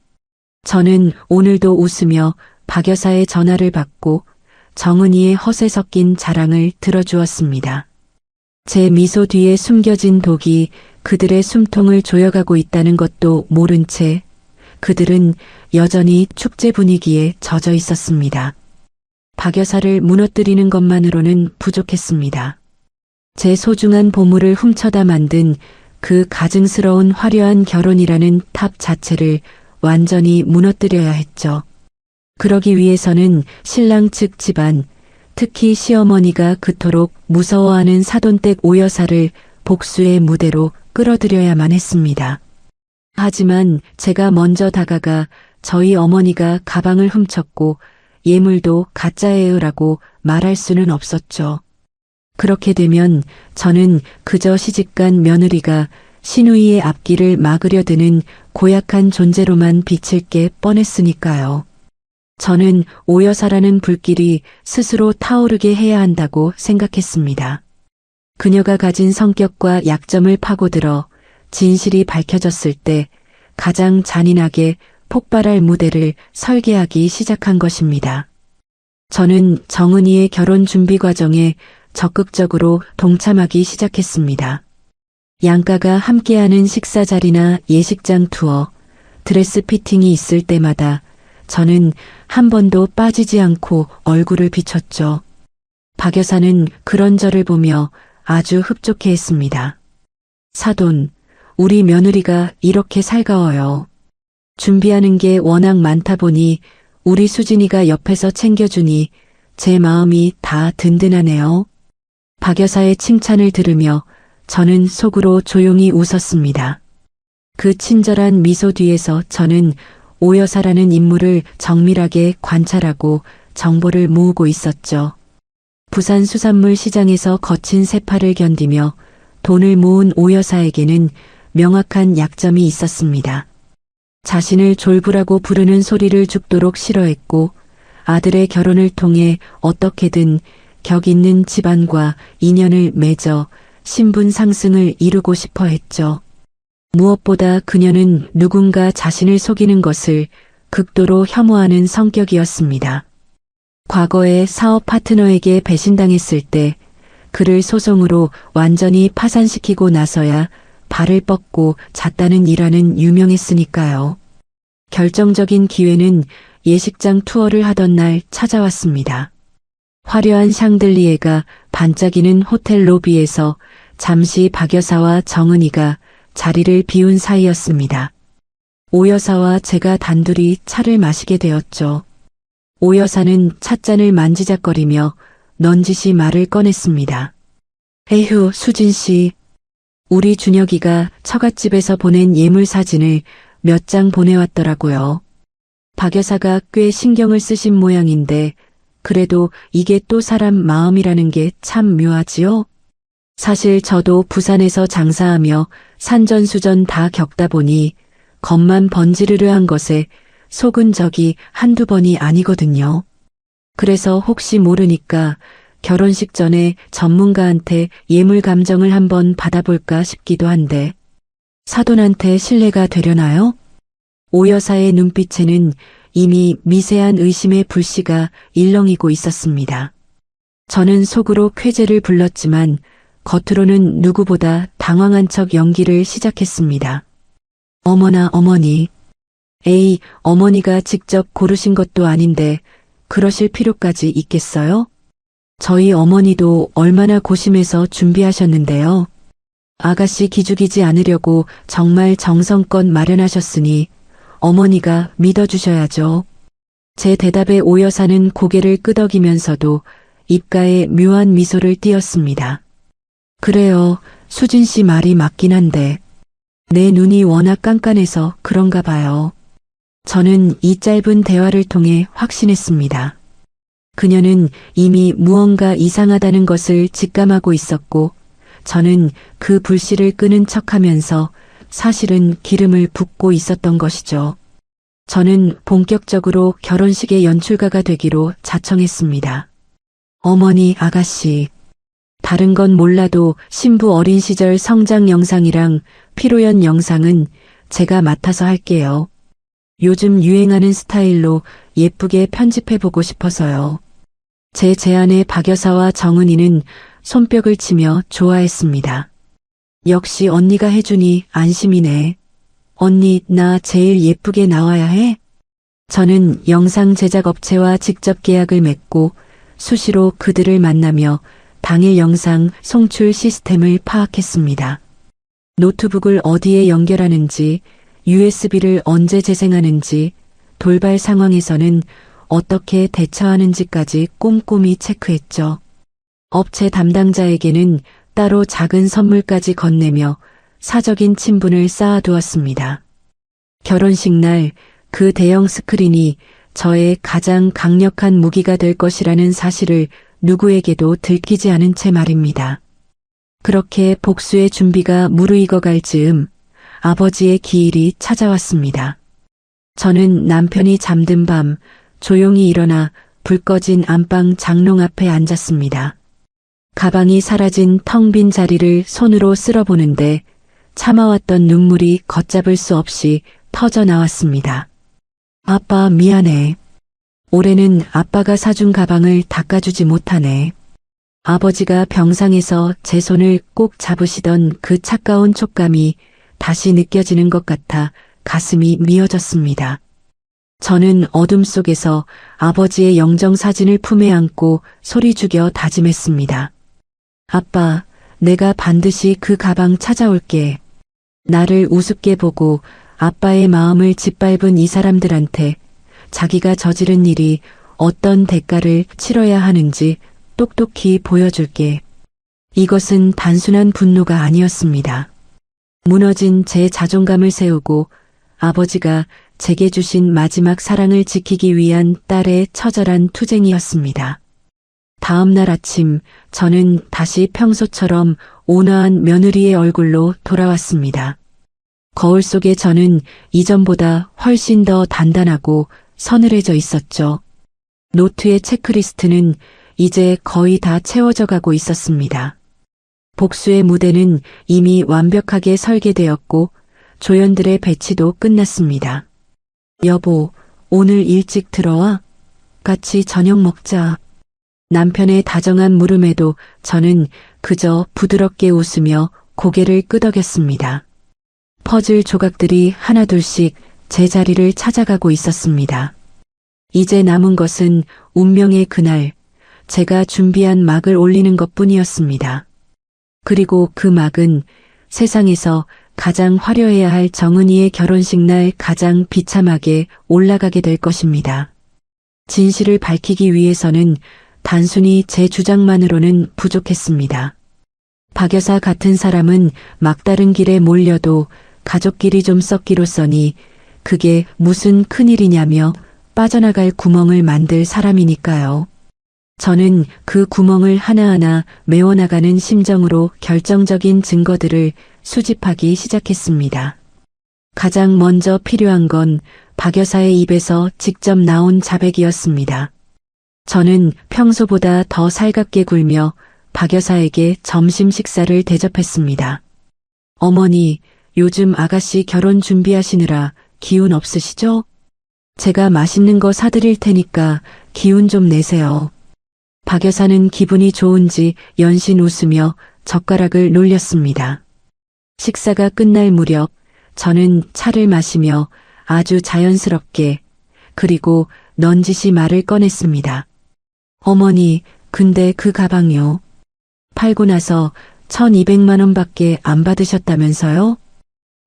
저는 오늘도 웃으며 박 여사의 전화를 받고 정은이의 허세 섞인 자랑을 들어주었습니다. 제 미소 뒤에 숨겨진 독이 그들의 숨통을 조여가고 있다는 것도 모른 채 그들은 여전히 축제 분위기에 젖어 있었습니다. 박 여사를 무너뜨리는 것만으로는 부족했습니다. 제 소중한 보물을 훔쳐다 만든 그 가증스러운 화려한 결혼이라는 탑 자체를 완전히 무너뜨려야 했죠. 그러기 위해서는 신랑 측 집안, 특히 시어머니가 그토록 무서워하는 사돈댁 오여사를 복수의 무대로 끌어들여야만 했습니다. 하지만 제가 먼저 다가가 저희 어머니가 가방을 훔쳤고 예물도 가짜예요라고 말할 수는 없었죠. 그렇게 되면 저는 그저 시집간 며느리가 신우이의 앞길을 막으려 드는 고약한 존재로만 비칠 게 뻔했으니까요. 저는 오여사라는 불길이 스스로 타오르게 해야 한다고 생각했습니다. 그녀가 가진 성격과 약점을 파고들어 진실이 밝혀졌을 때 가장 잔인하게 폭발할 무대를 설계하기 시작한 것입니다. 저는 정은이의 결혼 준비 과정에 적극적으로 동참하기 시작했습니다. 양가가 함께하는 식사 자리나 예식장 투어, 드레스 피팅이 있을 때마다 저는 한 번도 빠지지 않고 얼굴을 비췄죠. 박 여사는 그런 저를 보며 아주 흡족해했습니다. 사돈, 우리 며느리가 이렇게 살가워요. 준비하는 게 워낙 많다 보니 우리 수진이가 옆에서 챙겨주니 제 마음이 다 든든하네요. 박 여사의 칭찬을 들으며 저는 속으로 조용히 웃었습니다. 그 친절한 미소 뒤에서 저는 오 여사라는 인물을 정밀하게 관찰하고 정보를 모으고 있었죠. 부산 수산물 시장에서 거친 세파를 견디며 돈을 모은 오 여사에게는 명확한 약점이 있었습니다. 자신을 졸부라고 부르는 소리를 죽도록 싫어했고 아들의 결혼을 통해 어떻게든 격 있는 집안과 인연을 맺어 신분 상승을 이루고 싶어 했죠. 무엇보다 그녀는 누군가 자신을 속이는 것을 극도로 혐오하는 성격이었습니다. 과거에 사업 파트너에게 배신당했을 때 그를 소송으로 완전히 파산시키고 나서야 발을 뻗고 잤다는 일화는 유명했으니까요. 결정적인 기회는 예식장 투어를 하던 날 찾아왔습니다. 화려한 샹들리에가 반짝이는 호텔 로비에서 잠시 박 여사와 정은이가 자리를 비운 사이였습니다. 오 여사와 제가 단둘이 차를 마시게 되었죠. 오 여사는 찻잔을 만지작거리며 넌지시 말을 꺼냈습니다. 에휴, 수진 씨. 우리 준혁이가 처갓집에서 보낸 예물 사진을 몇 장 보내왔더라고요. 박 여사가 꽤 신경을 쓰신 모양인데 그래도 이게 또 사람 마음이라는 게 참 묘하지요? 사실 저도 부산에서 장사하며 산전수전 다 겪다 보니 겉만 번지르르한 것에 속은 적이 한두 번이 아니거든요. 그래서 혹시 모르니까 결혼식 전에 전문가한테 예물 감정을 한번 받아볼까 싶기도 한데 사돈한테 신뢰가 되려나요? 오 여사의 눈빛에는 이미 미세한 의심의 불씨가 일렁이고 있었습니다. 저는 속으로 쾌재를 불렀지만 겉으로는 누구보다 당황한 척 연기를 시작했습니다. 어머나 어머니. 에이, 어머니가 직접 고르신 것도 아닌데 그러실 필요까지 있겠어요? 저희 어머니도 얼마나 고심해서 준비하셨는데요. 아가씨 기죽이지 않으려고 정말 정성껏 마련하셨으니 어머니가 믿어주셔야죠. 제 대답에 오 여사는 고개를 끄덕이면서도 입가에 묘한 미소를 띄었습니다. 그래요, 수진 씨 말이 맞긴 한데 내 눈이 워낙 깐깐해서 그런가 봐요. 저는 이 짧은 대화를 통해 확신했습니다. 그녀는 이미 무언가 이상하다는 것을 직감하고 있었고 저는 그 불씨를 끄는 척하면서 사실은 기름을 붓고 있었던 것이죠. 저는 본격적으로 결혼식의 연출가가 되기로 자청했습니다. 어머니, 아가씨. 다른 건 몰라도 신부 어린 시절 성장 영상이랑 피로연 영상은 제가 맡아서 할게요. 요즘 유행하는 스타일로 예쁘게 편집해보고 싶어서요. 제 제안에 박 여사와 정은이는 손뼉을 치며 좋아했습니다. 역시 언니가 해주니 안심이네. 언니, 나 제일 예쁘게 나와야 해? 저는 영상 제작 업체와 직접 계약을 맺고 수시로 그들을 만나며 당일 영상 송출 시스템을 파악했습니다. 노트북을 어디에 연결하는지, USB를 언제 재생하는지, 돌발 상황에서는 어떻게 대처하는지까지 꼼꼼히 체크했죠. 업체 담당자에게는 따로 작은 선물까지 건네며 사적인 친분을 쌓아두었습니다. 결혼식 날 그 대형 스크린이 저의 가장 강력한 무기가 될 것이라는 사실을 누구에게도 들키지 않은 채 말입니다. 그렇게 복수의 준비가 무르익어갈 즈음 아버지의 기일이 찾아왔습니다. 저는 남편이 잠든 밤 조용히 일어나 불 꺼진 안방 장롱 앞에 앉았습니다. 가방이 사라진 텅 빈 자리를 손으로 쓸어보는데 참아왔던 눈물이 걷잡을 수 없이 터져 나왔습니다. 아빠 미안해. 올해는 아빠가 사준 가방을 닦아주지 못하네. 아버지가 병상에서 제 손을 꼭 잡으시던 그 차가운 촉감이 다시 느껴지는 것 같아 가슴이 미어졌습니다. 저는 어둠 속에서 아버지의 영정 사진을 품에 안고 소리 죽여 다짐했습니다. 아빠, 내가 반드시 그 가방 찾아올게. 나를 우습게 보고 아빠의 마음을 짓밟은 이 사람들한테 자기가 저지른 일이 어떤 대가를 치러야 하는지 똑똑히 보여줄게. 이것은 단순한 분노가 아니었습니다. 무너진 제 자존감을 세우고 아버지가 제게 주신 마지막 사랑을 지키기 위한 딸의 처절한 투쟁이었습니다. 다음 날 아침 저는 다시 평소처럼 온화한 며느리의 얼굴로 돌아왔습니다. 거울 속에 저는 이전보다 훨씬 더 단단하고 서늘해져 있었죠. 노트의 체크리스트는 이제 거의 다 채워져 가고 있었습니다. 복수의 무대는 이미 완벽하게 설계되었고 조연들의 배치도 끝났습니다. 여보, 오늘 일찍 들어와? 같이 저녁 먹자. 남편의 다정한 물음에도 저는 그저 부드럽게 웃으며 고개를 끄덕였습니다. 퍼즐 조각들이 하나둘씩 제 자리를 찾아가고 있었습니다. 이제 남은 것은 운명의 그날, 제가 준비한 막을 올리는 것뿐이었습니다. 그리고 그 막은 세상에서 가장 화려해야 할 정은이의 결혼식 날 가장 비참하게 올라가게 될 것입니다. 진실을 밝히기 위해서는 단순히 제 주장만으로는 부족했습니다. 박 여사 같은 사람은 막다른 길에 몰려도 가족끼리 좀 썩기로써니 그게 무슨 큰일이냐며 빠져나갈 구멍을 만들 사람이니까요. 저는 그 구멍을 하나하나 메워나가는 심정으로 결정적인 증거들을 수집하기 시작했습니다. 가장 먼저 필요한 건 박 여사의 입에서 직접 나온 자백이었습니다. 저는 평소보다 더 살갑게 굴며 박 여사에게 점심 식사를 대접했습니다. 어머니, 요즘 아가씨 결혼 준비하시느라 기운 없으시죠? 제가 맛있는 거 사드릴 테니까 기운 좀 내세요. 박 여사는 기분이 좋은지 연신 웃으며 젓가락을 놀렸습니다. 식사가 끝날 무렵 저는 차를 마시며 아주 자연스럽게 그리고 넌지시 말을 꺼냈습니다. 어머니, 근데 그 가방요. 팔고 나서 1200만 원밖에 안 받으셨다면서요?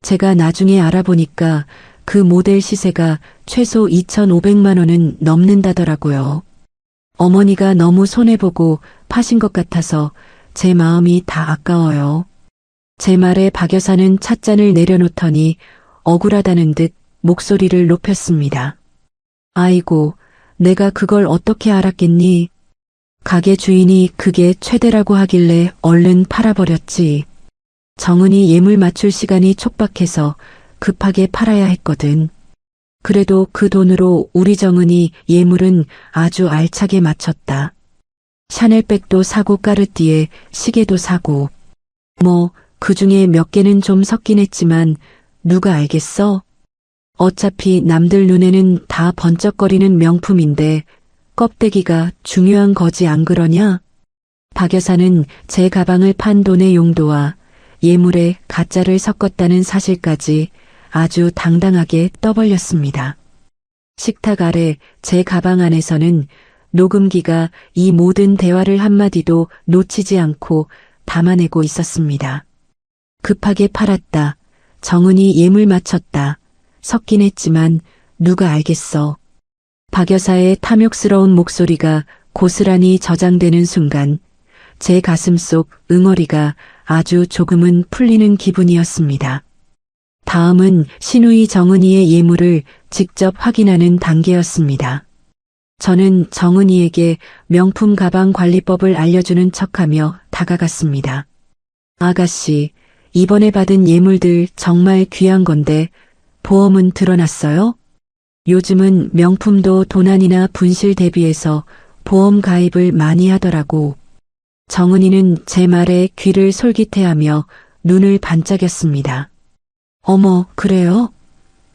제가 나중에 알아보니까 그 모델 시세가 최소 2500만 원은 넘는다더라고요. 어머니가 너무 손해보고 파신 것 같아서 제 마음이 다 아까워요. 제 말에 박 여사는 찻잔을 내려놓더니 억울하다는 듯 목소리를 높였습니다. 아이고, 내가 그걸 어떻게 알았겠니? 가게 주인이 그게 최대라고 하길래 얼른 팔아버렸지. 정은이 예물 맞출 시간이 촉박해서 급하게 팔아야 했거든. 그래도 그 돈으로 우리 정은이 예물은 아주 알차게 맞췄다. 샤넬백도 사고 까르띠에 시계도 사고. 뭐 그 중에 몇 개는 좀 섞긴 했지만 누가 알겠어? 어차피 남들 눈에는 다 번쩍거리는 명품인데 껍데기가 중요한 거지 안 그러냐? 박 여사는 제 가방을 판 돈의 용도와 예물에 가짜를 섞었다는 사실까지 아주 당당하게 떠벌렸습니다. 식탁 아래 제 가방 안에서는 녹음기가 이 모든 대화를 한마디도 놓치지 않고 담아내고 있었습니다. 급하게 팔았다. 정은이 예물 맞췄다. 섞긴 했지만 누가 알겠어. 박 여사의 탐욕스러운 목소리가 고스란히 저장되는 순간 제 가슴 속 응어리가 아주 조금은 풀리는 기분이었습니다. 다음은 신우이 정은이의 예물을 직접 확인하는 단계였습니다. 저는 정은이에게 명품 가방 관리법을 알려주는 척하며 다가갔습니다. 아가씨, 이번에 받은 예물들 정말 귀한 건데 보험은 들어놨어요? 요즘은 명품도 도난이나 분실 대비해서 보험 가입을 많이 하더라고. 정은이는 제 말에 귀를 솔깃해하며 눈을 반짝였습니다. 어머, 그래요?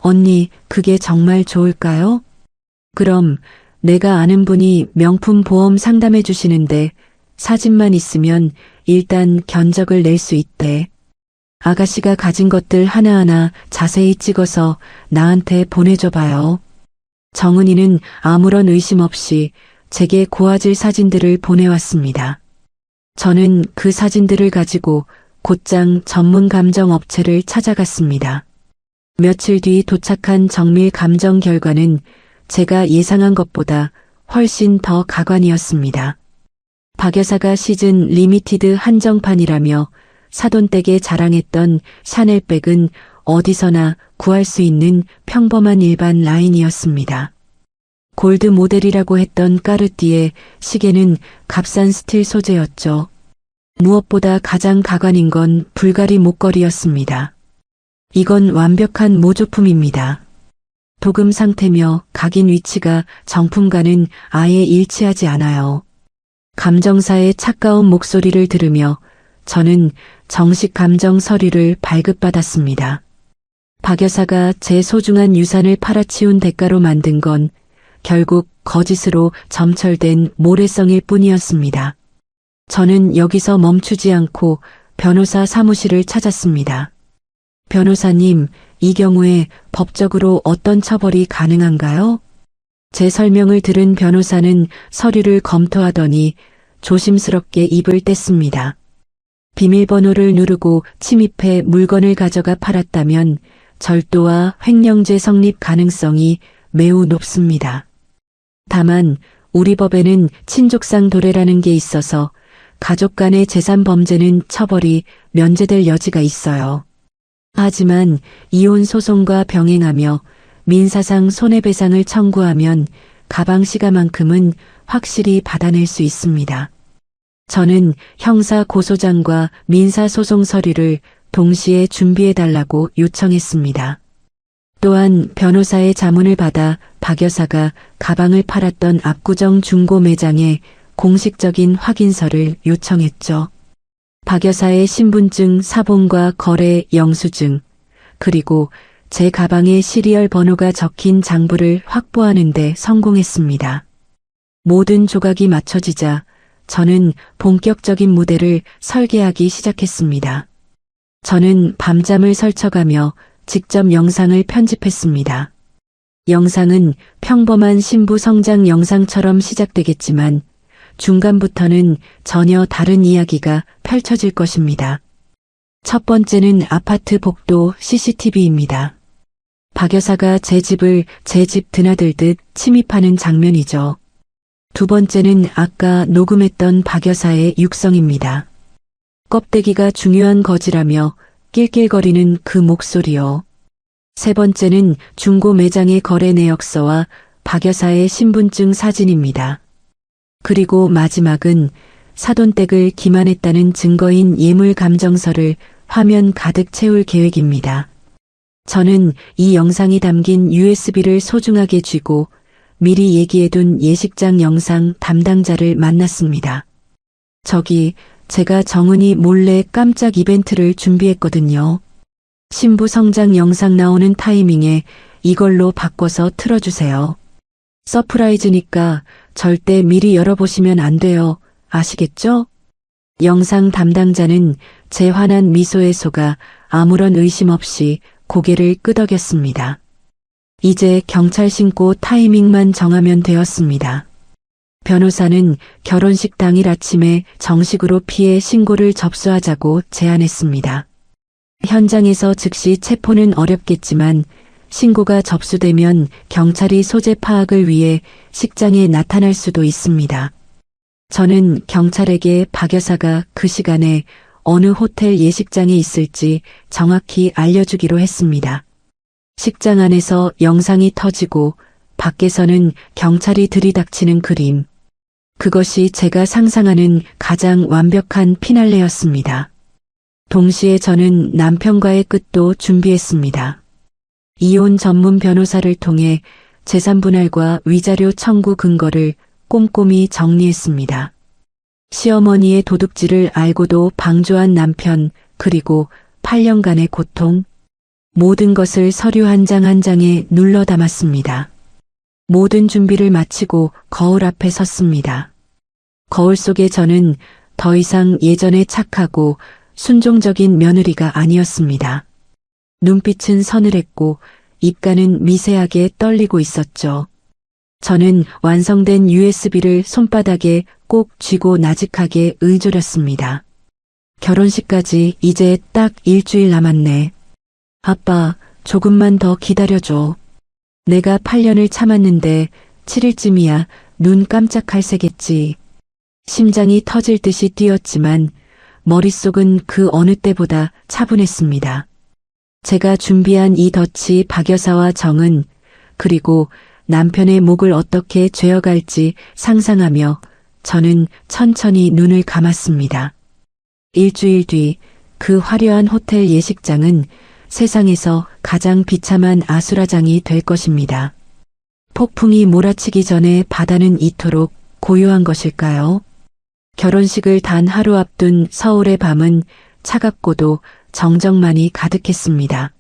언니, 그게 정말 좋을까요? 그럼 내가 아는 분이 명품 보험 상담해 주시는데 사진만 있으면 일단 견적을 낼 수 있대. 아가씨가 가진 것들 하나하나 자세히 찍어서 나한테 보내줘봐요. 정은이는 아무런 의심 없이 제게 고화질 사진들을 보내왔습니다. 저는 그 사진들을 가지고 곧장 전문 감정 업체를 찾아갔습니다. 며칠 뒤 도착한 정밀 감정 결과는 제가 예상한 것보다 훨씬 더 가관이었습니다. 박 여사가 시즌 리미티드 한정판이라며 사돈댁에 자랑했던 샤넬백은 어디서나 구할 수 있는 평범한 일반 라인이었습니다. 골드 모델이라고 했던 까르띠에 시계는 값싼 스틸 소재였죠. 무엇보다 가장 가관인 건 불가리 목걸이였습니다. 이건 완벽한 모조품입니다. 도금 상태며 각인 위치가 정품과는 아예 일치하지 않아요. 감정사의 차가운 목소리를 들으며 저는 정식 감정 서류를 발급받았습니다. 박 여사가 제 소중한 유산을 팔아치운 대가로 만든 건 결국 거짓으로 점철된 모래성일 뿐이었습니다. 저는 여기서 멈추지 않고 변호사 사무실을 찾았습니다. 변호사님, 이 경우에 법적으로 어떤 처벌이 가능한가요? 제 설명을 들은 변호사는 서류를 검토하더니 조심스럽게 입을 뗐습니다. 비밀번호를 누르고 침입해 물건을 가져가 팔았다면 절도와 횡령죄 성립 가능성이 매우 높습니다. 다만 우리 법에는 친족상 도래라는 게 있어서 가족 간의 재산 범죄는 처벌이 면제될 여지가 있어요. 하지만 이혼 소송과 병행하며 민사상 손해배상을 청구하면 가방 시가만큼은 확실히 받아낼 수 있습니다. 저는 형사 고소장과 민사소송 서류를 동시에 준비해달라고 요청했습니다. 또한 변호사의 자문을 받아 박 여사가 가방을 팔았던 압구정 중고 매장에 공식적인 확인서를 요청했죠. 박 여사의 신분증 사본과 거래 영수증, 그리고 제 가방에 시리얼 번호가 적힌 장부를 확보하는 데 성공했습니다. 모든 조각이 맞춰지자 저는 본격적인 무대를 설계하기 시작했습니다. 저는 밤잠을 설쳐가며 직접 영상을 편집했습니다. 영상은 평범한 신부 성장 영상처럼 시작되겠지만 중간부터는 전혀 다른 이야기가 펼쳐질 것입니다. 첫 번째는 아파트 복도 CCTV입니다. 박 여사가 제 집을 제 집 드나들듯 침입하는 장면이죠. 두 번째는 아까 녹음했던 박 여사의 육성입니다. 껍데기가 중요한 거지라며 낄낄거리는 그 목소리요. 세 번째는 중고 매장의 거래 내역서와 박 여사의 신분증 사진입니다. 그리고 마지막은 사돈댁을 기만했다는 증거인 예물 감정서를 화면 가득 채울 계획입니다. 저는 이 영상이 담긴 USB를 소중하게 쥐고 미리 얘기해둔 예식장 영상 담당자를 만났습니다. 저기, 제가 정은이 몰래 깜짝 이벤트를 준비했거든요. 신부 성장 영상 나오는 타이밍에 이걸로 바꿔서 틀어주세요. 서프라이즈니까 절대 미리 열어보시면 안 돼요. 아시겠죠? 영상 담당자는 제 환한 미소에 속아 아무런 의심 없이 고개를 끄덕였습니다. 이제 경찰 신고 타이밍만 정하면 되었습니다. 변호사는 결혼식 당일 아침에 정식으로 피해 신고를 접수하자고 제안했습니다. 현장에서 즉시 체포는 어렵겠지만 신고가 접수되면 경찰이 소재 파악을 위해 식장에 나타날 수도 있습니다. 저는 경찰에게 박 여사가 그 시간에 어느 호텔 예식장에 있을지 정확히 알려주기로 했습니다. 식장 안에서 영상이 터지고 밖에서는 경찰이 들이닥치는 그림. 그것이 제가 상상하는 가장 완벽한 피날레였습니다. 동시에 저는 남편과의 끝도 준비했습니다. 이혼 전문 변호사를 통해 재산분할과 위자료 청구 근거를 꼼꼼히 정리했습니다. 시어머니의 도둑질을 알고도 방조한 남편, 그리고 8년간의 고통, 모든 것을 서류 한 장 한 장에 눌러 담았습니다. 모든 준비를 마치고 거울 앞에 섰습니다. 거울 속에 저는 더 이상 예전에 착하고 순종적인 며느리가 아니었습니다. 눈빛은 서늘했고 입가는 미세하게 떨리고 있었죠. 저는 완성된 USB를 손바닥에 꼭 쥐고 나직하게 의조렸습니다. 결혼식까지 이제 딱 일주일 남았네. 아빠, 조금만 더 기다려줘. 내가 8년을 참았는데 7일쯤이야 눈 깜짝할 새겠지. 심장이 터질 듯이 뛰었지만 머릿속은 그 어느 때보다 차분했습니다. 제가 준비한 이 덫이 박 여사와 정은, 그리고 남편의 목을 어떻게 죄어갈지 상상하며 저는 천천히 눈을 감았습니다. 일주일 뒤 그 화려한 호텔 예식장은 세상에서 가장 비참한 아수라장이 될 것입니다. 폭풍이 몰아치기 전에 바다는 이토록 고요한 것일까요? 결혼식을 단 하루 앞둔 서울의 밤은 차갑고도 정적만이 가득했습니다.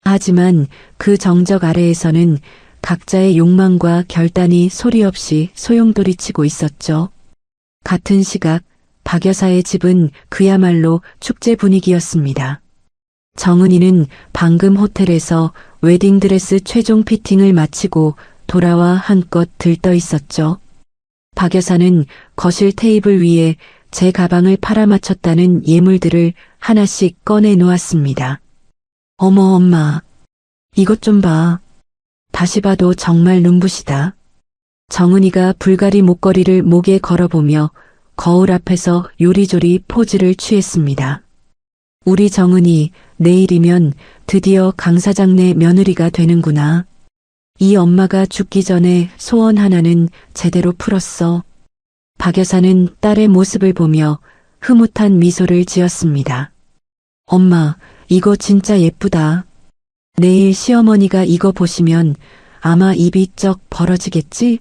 하지만 그 정적 아래에서는 각자의 욕망과 결단이 소리 없이 소용돌이치고 있었죠. 같은 시각 박 여사의 집은 그야말로 축제 분위기였습니다. 정은이는 방금 호텔에서 웨딩드레스 최종 피팅을 마치고 돌아와 한껏 들떠 있었죠. 박 여사는 거실 테이블 위에 제 가방을 팔아맞췄다는 예물들을 하나씩 꺼내 놓았습니다. 어머 엄마, 이것 좀 봐. 다시 봐도 정말 눈부시다. 정은이가 불가리 목걸이를 목에 걸어보며 거울 앞에서 요리조리 포즈를 취했습니다. 우리 정은이 내일이면 드디어 강 사장네 며느리가 되는구나. 이 엄마가 죽기 전에 소원 하나는 제대로 풀었어. 박 여사는 딸의 모습을 보며 흐뭇한 미소를 지었습니다. 엄마, 이거 진짜 예쁘다. 내일 시어머니가 이거 보시면 아마 입이 쩍 벌어지겠지?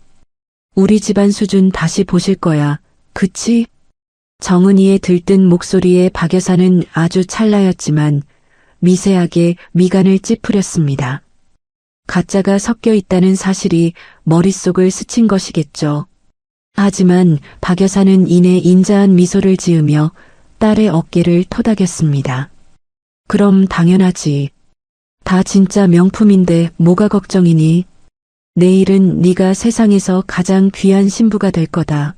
우리 집안 수준 다시 보실 거야. 그치? 정은이의 들뜬 목소리에 박 여사는 아주 찰나였지만 미세하게 미간을 찌푸렸습니다. 가짜가 섞여 있다는 사실이 머릿속을 스친 것이겠죠. 하지만 박 여사는 이내 인자한 미소를 지으며 딸의 어깨를 토닥였습니다. 그럼 당연하지. 다 진짜 명품인데 뭐가 걱정이니? 내일은 네가 세상에서 가장 귀한 신부가 될 거다.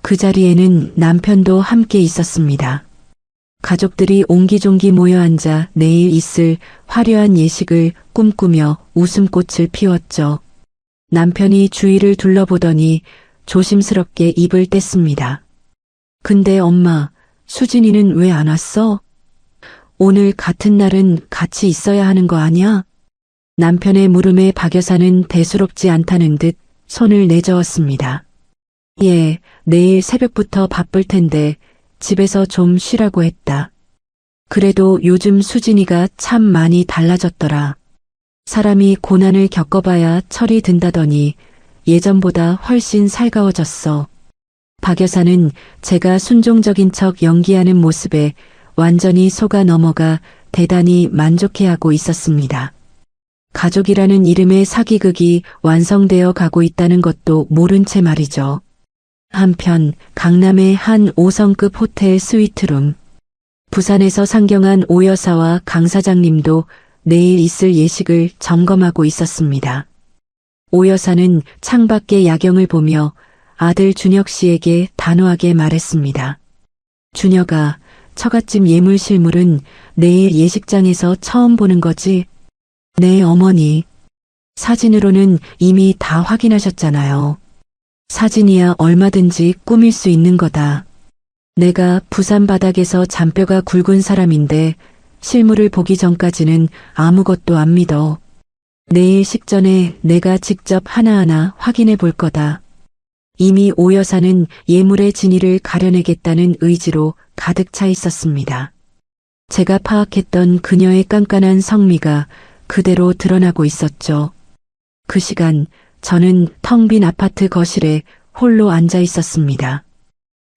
그 자리에는 남편도 함께 있었습니다. 가족들이 옹기종기 모여 앉아 내일 있을 화려한 예식을 꿈꾸며 웃음꽃을 피웠죠. 남편이 주위를 둘러보더니 조심스럽게 입을 뗐습니다. 근데 엄마, 수진이는 왜 안 왔어? 오늘 같은 날은 같이 있어야 하는 거 아니야? 남편의 물음에 박 여사는 대수롭지 않다는 듯 손을 내저었습니다. 예, 내일 새벽부터 바쁠 텐데 집에서 좀 쉬라고 했다. 그래도 요즘 수진이가 참 많이 달라졌더라. 사람이 고난을 겪어봐야 철이 든다더니 예전보다 훨씬 살가워졌어. 박 여사는 제가 순종적인 척 연기하는 모습에 완전히 속아 넘어가 대단히 만족해하고 있었습니다. 가족이라는 이름의 사기극이 완성되어 가고 있다는 것도 모른 채 말이죠. 한편 강남의 한 5성급 호텔 스위트룸. 부산에서 상경한 오 여사와 강 사장님도 내일 있을 예식을 점검하고 있었습니다. 오 여사는 창밖의 야경을 보며 아들 준혁 씨에게 단호하게 말했습니다. 준혁아, 처갓집 예물 실물은 내일 예식장에서 처음 보는 거지? 네, 어머니. 사진으로는 이미 다 확인하셨잖아요. 사진이야 얼마든지 꾸밀 수 있는 거다. 내가 부산 바닥에서 잔뼈가 굵은 사람인데 실물을 보기 전까지는 아무것도 안 믿어. 내일 식전에 내가 직접 하나하나 확인해 볼 거다. 이미 오 여사는 예물의 진위를 가려내겠다는 의지로 가득 차 있었습니다. 제가 파악했던 그녀의 깐깐한 성미가 그대로 드러나고 있었죠. 그 시간 저는 텅 빈 아파트 거실에 홀로 앉아 있었습니다.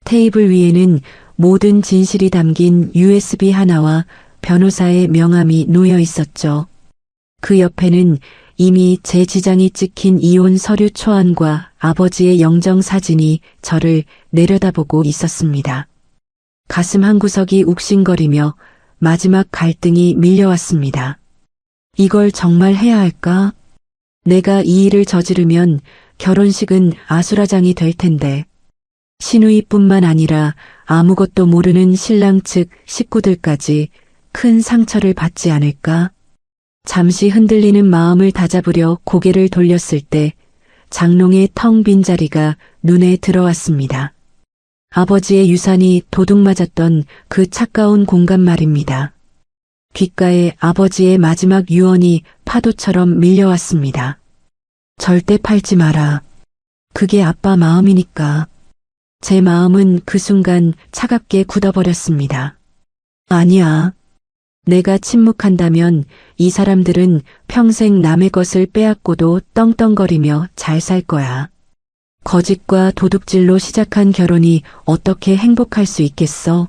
테이블 위에는 모든 진실이 담긴 USB 하나와 변호사의 명함이 놓여 있었죠. 그 옆에는 이미 제 지장이 찍힌 이혼 서류 초안과 아버지의 영정 사진이 저를 내려다보고 있었습니다. 가슴 한구석이 욱신거리며 마지막 갈등이 밀려왔습니다. 이걸 정말 해야 할까? 내가 이 일을 저지르면 결혼식은 아수라장이 될 텐데 시누이뿐만 아니라 아무것도 모르는 신랑 측 식구들까지 큰 상처를 받지 않을까? 잠시 흔들리는 마음을 다잡으려 고개를 돌렸을 때 장롱의 텅 빈 자리가 눈에 들어왔습니다. 아버지의 유산이 도둑 맞았던 그 차가운 공간 말입니다. 귓가에 아버지의 마지막 유언이 파도처럼 밀려왔습니다. 절대 팔지 마라. 그게 아빠 마음이니까. 제 마음은 그 순간 차갑게 굳어버렸습니다. 아니야. 내가 침묵한다면 이 사람들은 평생 남의 것을 빼앗고도 떵떵거리며 잘 살 거야. 거짓과 도둑질로 시작한 결혼이 어떻게 행복할 수 있겠어?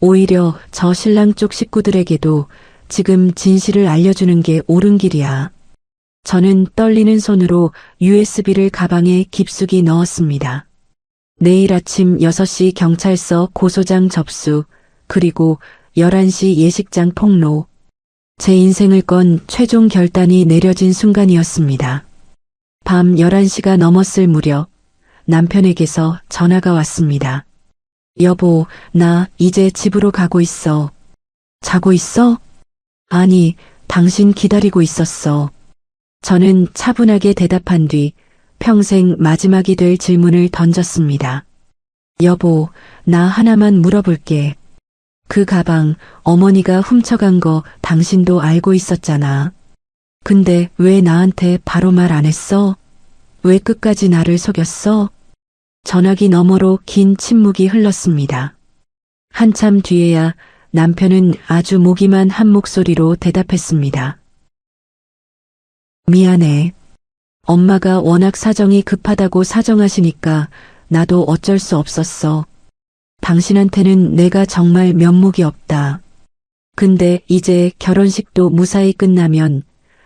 오히려 저 신랑 쪽 식구들에게도 지금 진실을 알려주는 게 옳은 길이야. 저는 떨리는 손으로 USB를 가방에 깊숙이 넣었습니다. 내일 아침 6시 경찰서 고소장 접수, 그리고 11시 예식장 폭로. 제 인생을 건 최종 결단이 내려진 순간이었습니다. 밤 11시가 넘었을 무렵 남편에게서 전화가 왔습니다. 여보, 나 이제 집으로 가고 있어. 자고 있어? 아니, 당신 기다리고 있었어. 저는 차분하게 대답한 뒤 평생 마지막이 될 질문을 던졌습니다. 여보, 나 하나만 물어볼게. 그 가방 어머니가 훔쳐간 거 당신도 알고 있었잖아. 근데 왜 나한테 바로 말 안 했어? 왜 끝까지 나를 속였어? 전화기 너머로 긴 침묵이 흘렀습니다. 한참 뒤에야 남편은 아주 모기만 한 목소리로 대답했습니다. 미안해. 엄마가 워낙 사정이 급하다고 사정하시니까 나도 어쩔 수 없었어. 당신한테는 내가 정말 면목이 없다. 근데 이제 결혼식도 무사히 끝나면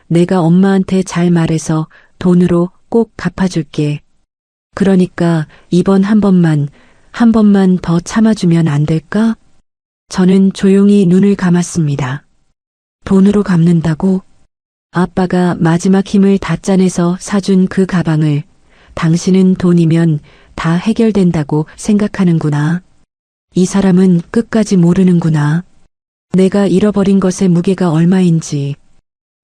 내가 엄마한테 잘 말해서 돈으로 꼭 갚아줄게. 그러니까 이번 한 번만 더 참아주면 안 될까? 저는 조용히 눈을 감았습니다. 돈으로 갚는다고? 아빠가 마지막 힘을 다 짜내서 사준 그 가방을 당신은 돈이면 다 해결된다고 생각하는구나. 이 사람은 끝까지 모르는구나. 내가 잃어버린 것의 무게가 얼마인지.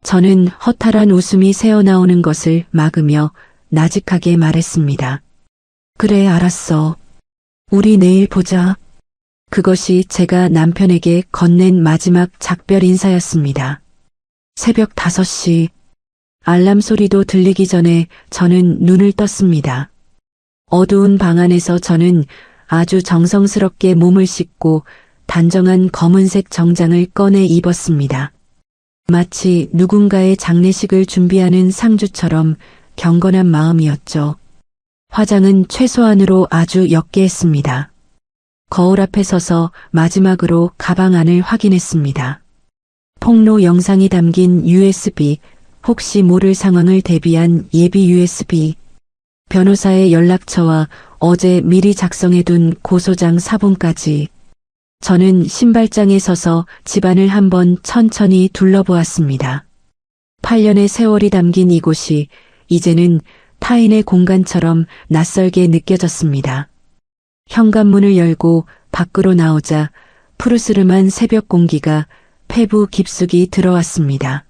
저는 허탈한 웃음이 새어나오는 것을 막으며 나직하게 말했습니다. 그래, 알았어. 우리 내일 보자. 그것이 제가 남편에게 건넨 마지막 작별 인사였습니다. 새벽 5시. 알람 소리도 들리기 전에 저는 눈을 떴습니다. 어두운 방 안에서 저는 아주 정성스럽게 몸을 씻고 단정한 검은색 정장을 꺼내 입었습니다. 마치 누군가의 장례식을 준비하는 상주처럼 경건한 마음이었죠. 화장은 최소한으로 아주 옅게 했습니다. 거울 앞에 서서 마지막으로 가방 안을 확인했습니다. 폭로 영상이 담긴 USB, 혹시 모를 상황을 대비한 예비 USB, 변호사의 연락처와 어제 미리 작성해둔 고소장 사본까지. 저는 신발장에 서서 집안을 한번 천천히 둘러보았습니다. 8년의 세월이 담긴 이곳이 이제는 타인의 공간처럼 낯설게 느껴졌습니다. 현관문을 열고 밖으로 나오자 푸르스름한 새벽 공기가 폐부 깊숙이 들어왔습니다.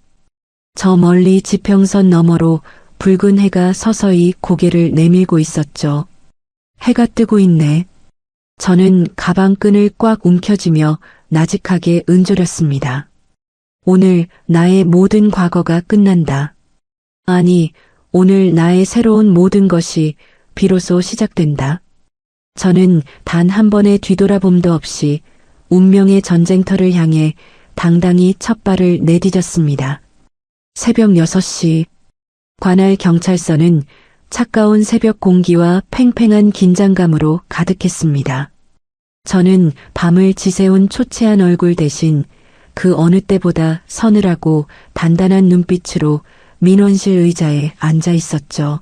저 멀리 지평선 너머로 붉은 해가 서서히 고개를 내밀고 있었죠. 해가 뜨고 있네. 저는 가방 끈을 꽉 움켜쥐며 나직하게 은조렸습니다. 오늘 나의 모든 과거가 끝난다. 아니, 오늘 나의 새로운 모든 것이 비로소 시작된다. 저는 단 한 번의 뒤돌아봄도 없이 운명의 전쟁터를 향해 당당히 첫 발을 내디뎠습니다. 새벽 6시. 관할 경찰서는 차가운 새벽 공기와 팽팽한 긴장감으로 가득했습니다. 저는 밤을 지새운 초췌한 얼굴 대신 그 어느 때보다 서늘하고 단단한 눈빛으로 민원실 의자에 앉아 있었죠.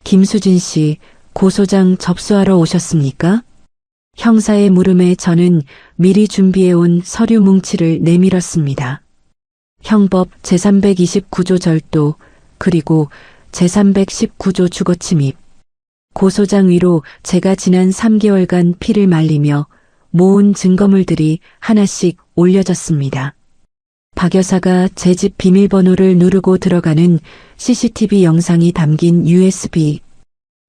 김수진 씨, 고소장 접수하러 오셨습니까? 형사의 물음에 저는 미리 준비해온 서류 뭉치를 내밀었습니다. 형법 제329조 절도, 그리고 제319조 주거침입. 고소장 위로 제가 지난 3개월간 피를 말리며 모은 증거물들이 하나씩 올려졌습니다. 박 여사가 제 집 비밀번호를 누르고 들어가는 CCTV 영상이 담긴 USB,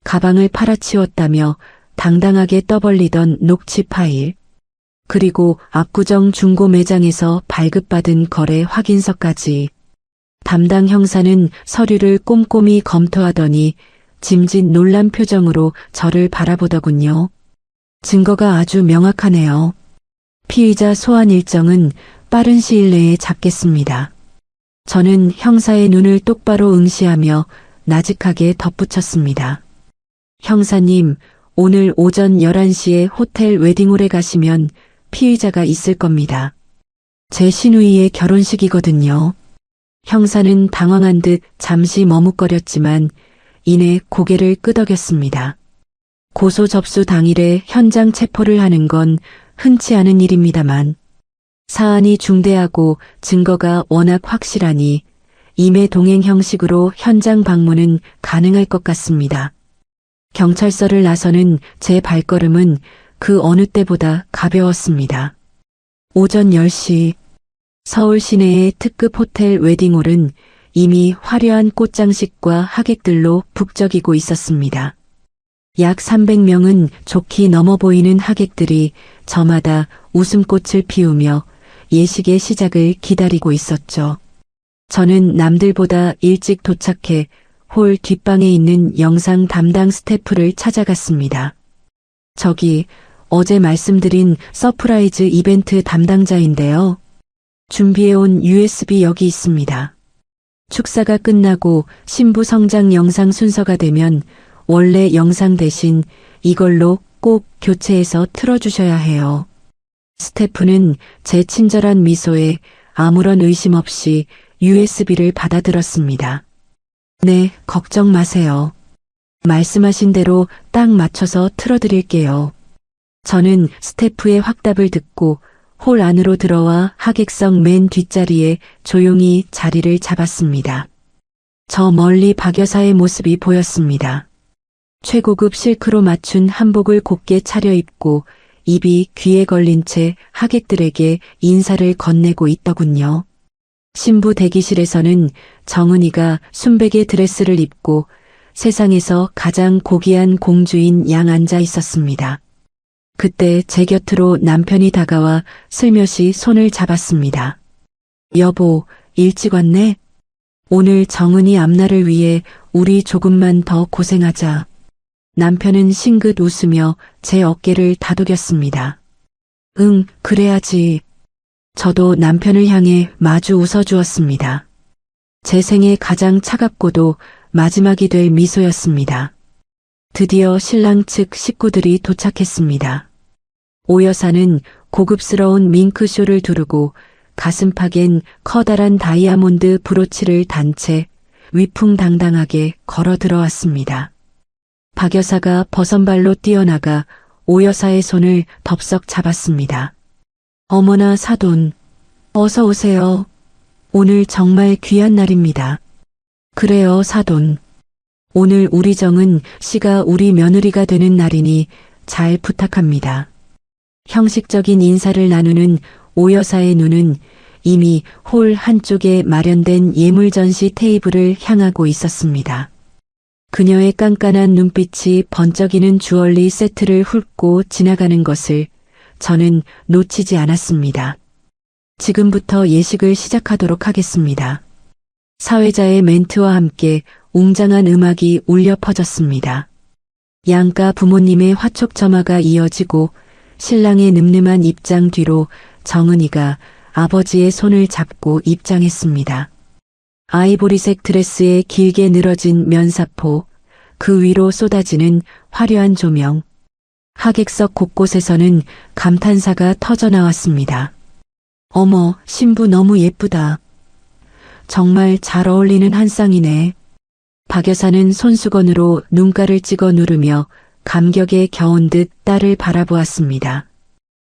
가방을 팔아치웠다며 당당하게 떠벌리던 녹취 파일, 그리고 압구정 중고 매장에서 발급받은 거래 확인서까지. 담당 형사는 서류를 꼼꼼히 검토하더니 짐짓 놀란 표정으로 저를 바라보더군요. 증거가 아주 명확하네요. 피의자 소환 일정은 빠른 시일 내에 잡겠습니다. 저는 형사의 눈을 똑바로 응시하며 나직하게 덧붙였습니다. 형사님, 오늘 오전 11시에 호텔 웨딩홀에 가시면 피의자가 있을 겁니다. 제 시누이의 결혼식이거든요. 형사는 당황한 듯 잠시 머뭇거렸지만 이내 고개를 끄덕였습니다. 고소 접수 당일에 현장 체포를 하는 건 흔치 않은 일입니다만 사안이 중대하고 증거가 워낙 확실하니 임의 동행 형식으로 현장 방문은 가능할 것 같습니다. 경찰서를 나서는 제 발걸음은 그 어느 때보다 가벼웠습니다. 오전 10시 서울 시내의 특급 호텔 웨딩홀은 이미 화려한 꽃장식과 하객들로 북적이고 있었습니다. 약 300명은 좋게 넘어 보이는 하객들이 저마다 웃음꽃을 피우며 예식의 시작을 기다리고 있었죠. 저는 남들보다 일찍 도착해 홀 뒷방에 있는 영상 담당 스태프를 찾아갔습니다. 저기 어제 말씀드린 서프라이즈 이벤트 담당자인데요. 준비해온 USB 여기 있습니다. 축사가 끝나고 신부 성장 영상 순서가 되면 원래 영상 대신 이걸로 꼭 교체해서 틀어주셔야 해요. 스태프는 제 친절한 미소에 아무런 의심 없이 USB를 받아들었습니다. 네, 걱정 마세요. 말씀하신 대로 딱 맞춰서 틀어드릴게요. 저는 스태프의 확답을 듣고 홀 안으로 들어와 하객석 맨 뒷자리에 조용히 자리를 잡았습니다. 저 멀리 박 여사의 모습이 보였습니다. 최고급 실크로 맞춘 한복을 곱게 차려입고 입이 귀에 걸린 채 하객들에게 인사를 건네고 있더군요. 신부 대기실에서는 정은이가 순백의 드레스를 입고 세상에서 가장 고귀한 공주인 양 앉아 있었습니다. 그때 제 곁으로 남편이 다가와 슬며시 손을 잡았습니다. 여보, 일찍 왔네? 오늘 정은이 앞날을 위해 우리 조금만 더 고생하자. 남편은 싱긋 웃으며 제 어깨를 다독였습니다. 응, 그래야지. 저도 남편을 향해 마주 웃어주었습니다. 제 생애 가장 차갑고도 마지막이 될 미소였습니다. 드디어 신랑 측 식구들이 도착했습니다. 오 여사는 고급스러운 밍크쇼를 두르고 가슴팍엔 커다란 다이아몬드 브로치를 단 채 위풍당당하게 걸어 들어왔습니다. 박 여사가 버선발로 뛰어나가 오 여사의 손을 덥석 잡았습니다. 어머나 사돈, 어서 오세요. 오늘 정말 귀한 날입니다. 그래요 사돈. 오늘 우리 정은 씨가 우리 며느리가 되는 날이니 잘 부탁합니다. 형식적인 인사를 나누는 오 여사의 눈은 이미 홀 한쪽에 마련된 예물 전시 테이블을 향하고 있었습니다. 그녀의 깐깐한 눈빛이 번쩍이는 주얼리 세트를 훑고 지나가는 것을 저는 놓치지 않았습니다. 지금부터 예식을 시작하도록 하겠습니다. 사회자의 멘트와 함께 웅장한 음악이 울려 퍼졌습니다. 양가 부모님의 화촉점화가 이어지고 신랑의 늠름한 입장 뒤로 정은이가 아버지의 손을 잡고 입장했습니다. 아이보리색 드레스에 길게 늘어진 면사포, 그 위로 쏟아지는 화려한 조명. 하객석 곳곳에서는 감탄사가 터져나왔습니다. 어머, 신부 너무 예쁘다. 정말 잘 어울리는 한 쌍이네. 박 여사는 손수건으로 눈가를 찍어 누르며 감격에 겨운 듯 딸을 바라보았습니다.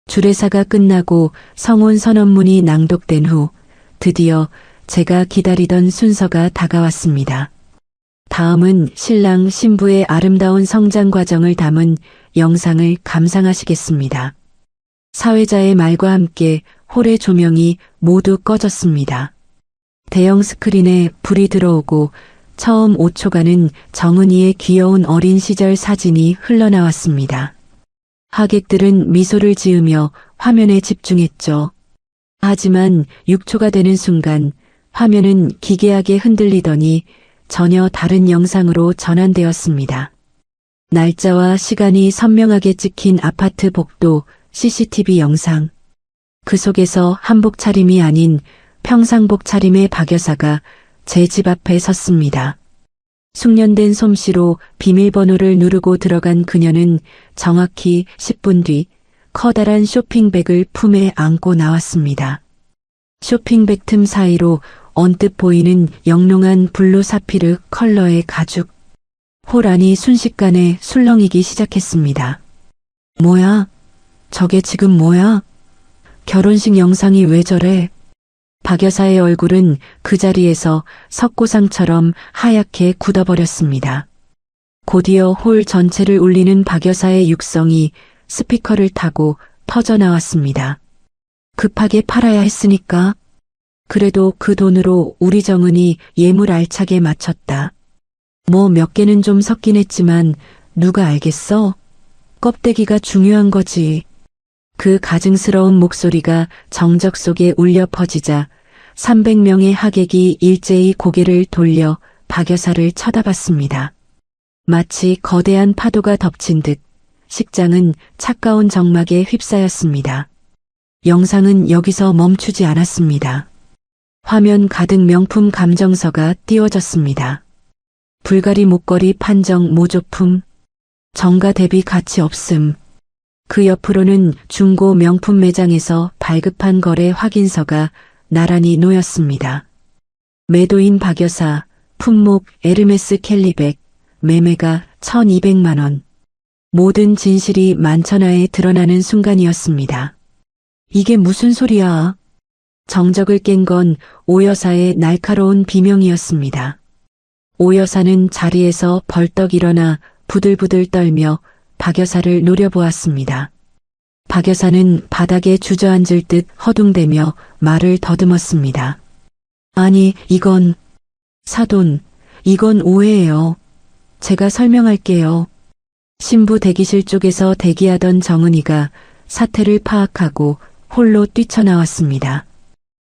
주례사가 끝나고 성혼 선언문이 낭독된 후 드디어 제가 기다리던 순서가 다가왔습니다. 다음은 신랑 신부의 아름다운 성장 과정을 담은 영상을 감상하시겠습니다. 사회자의 말과 함께 홀의 조명이 모두 꺼졌습니다. 대형 스크린에 불이 들어오고 처음 5초간은 정은이의 귀여운 어린 시절 사진이 흘러나왔습니다. 하객들은 미소를 지으며 화면에 집중했죠. 하지만 6초가 되는 순간 화면은 기괴하게 흔들리더니 전혀 다른 영상으로 전환되었습니다. 날짜와 시간이 선명하게 찍힌 아파트 복도 CCTV 영상. 그 속에서 한복 차림이 아닌 평상복 차림의 박 여사가 제 집 앞에 섰습니다. 숙련된 솜씨로 비밀번호를 누르고 들어간 그녀는 정확히 10분 뒤 커다란 쇼핑백을 품에 안고 나왔습니다. 쇼핑백 틈 사이로 언뜻 보이는 영롱한 블루 사피르 컬러의 가죽. 홀 안이 순식간에 술렁이기 시작했습니다. 뭐야? 저게 지금 뭐야? 결혼식 영상이 왜 저래? 박 여사의 얼굴은 그 자리에서 석고상처럼 하얗게 굳어버렸습니다. 곧이어 홀 전체를 울리는 박 여사의 육성이 스피커를 타고 터져나왔습니다. 급하게 팔아야 했으니까. 그래도 그 돈으로 우리 정은이 예물 알차게 마쳤다. 뭐 몇 개는 좀 섞긴 했지만 누가 알겠어? 껍데기가 중요한 거지. 그 가증스러운 목소리가 정적 속에 울려 퍼지자 300명의 하객이 일제히 고개를 돌려 박 여사를 쳐다봤습니다. 마치 거대한 파도가 덮친 듯 식장은 차가운 정막에 휩싸였습니다. 영상은 여기서 멈추지 않았습니다. 화면 가득 명품 감정서가 띄워졌습니다. 불가리 목걸이 판정 모조품, 정가 대비 가치 없음. 그 옆으로는 중고 명품 매장에서 발급한 거래 확인서가 나란히 놓였습니다. 매도인 박 여사, 품목 에르메스 캘리백, 매매가 1,200만 원. 모든 진실이 만천하에 드러나는 순간이었습니다. 이게 무슨 소리야? 정적을 깬 건 오 여사의 날카로운 비명이었습니다. 오 여사는 자리에서 벌떡 일어나 부들부들 떨며 박 여사를 노려보았습니다. 박 여사는 바닥에 주저앉을 듯 허둥대며 말을 더듬었습니다. 아니, 이건 사돈, 이건 오해예요. 제가 설명할게요. 신부 대기실 쪽에서 대기하던 정은이가 사태를 파악하고 홀로 뛰쳐나왔습니다.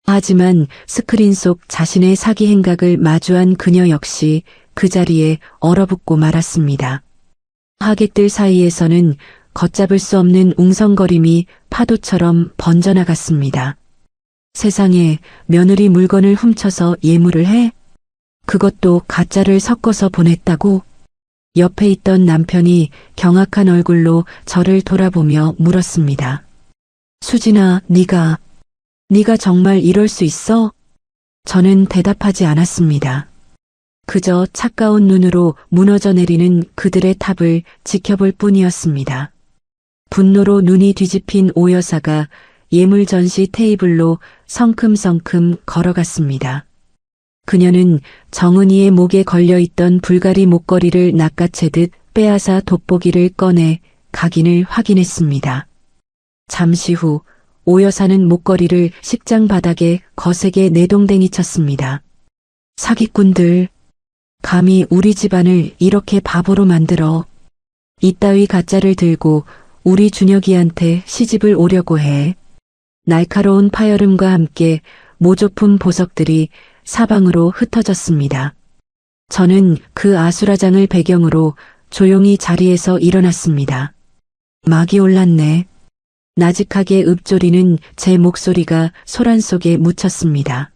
하지만 스크린 속 자신의 사기 행각을 마주한 그녀 역시 그 자리에 얼어붙고 말았습니다. 하객들 사이에서는 걷잡을 수 없는 웅성거림이 파도처럼 번져나갔습니다. 세상에, 며느리 물건을 훔쳐서 예물을 해? 그것도 가짜를 섞어서 보냈다고? 옆에 있던 남편이 경악한 얼굴로 저를 돌아보며 물었습니다. 수진아, 네가 정말 이럴 수 있어? 저는 대답하지 않았습니다. 그저 차가운 눈으로 무너져 내리는 그들의 탑을 지켜볼 뿐이었습니다. 분노로 눈이 뒤집힌 오 여사가 예물 전시 테이블로 성큼성큼 걸어갔습니다. 그녀는 정은이의 목에 걸려있던 불가리 목걸이를 낚아채듯 빼앗아 돋보기를 꺼내 각인을 확인했습니다. 잠시 후 오 여사는 목걸이를 식장 바닥에 거세게 내동댕이 쳤습니다. 사기꾼들, 감히 우리 집안을 이렇게 바보로 만들어. 이따위 가짜를 들고 우리 준혁이한테 시집을 오려고 해. 날카로운 파열음과 함께 모조품 보석들이 사방으로 흩어졌습니다. 저는 그 아수라장을 배경으로 조용히 자리에서 일어났습니다. 막이 올랐네. 나직하게 읊조리는 제 목소리가 소란 속에 묻혔습니다.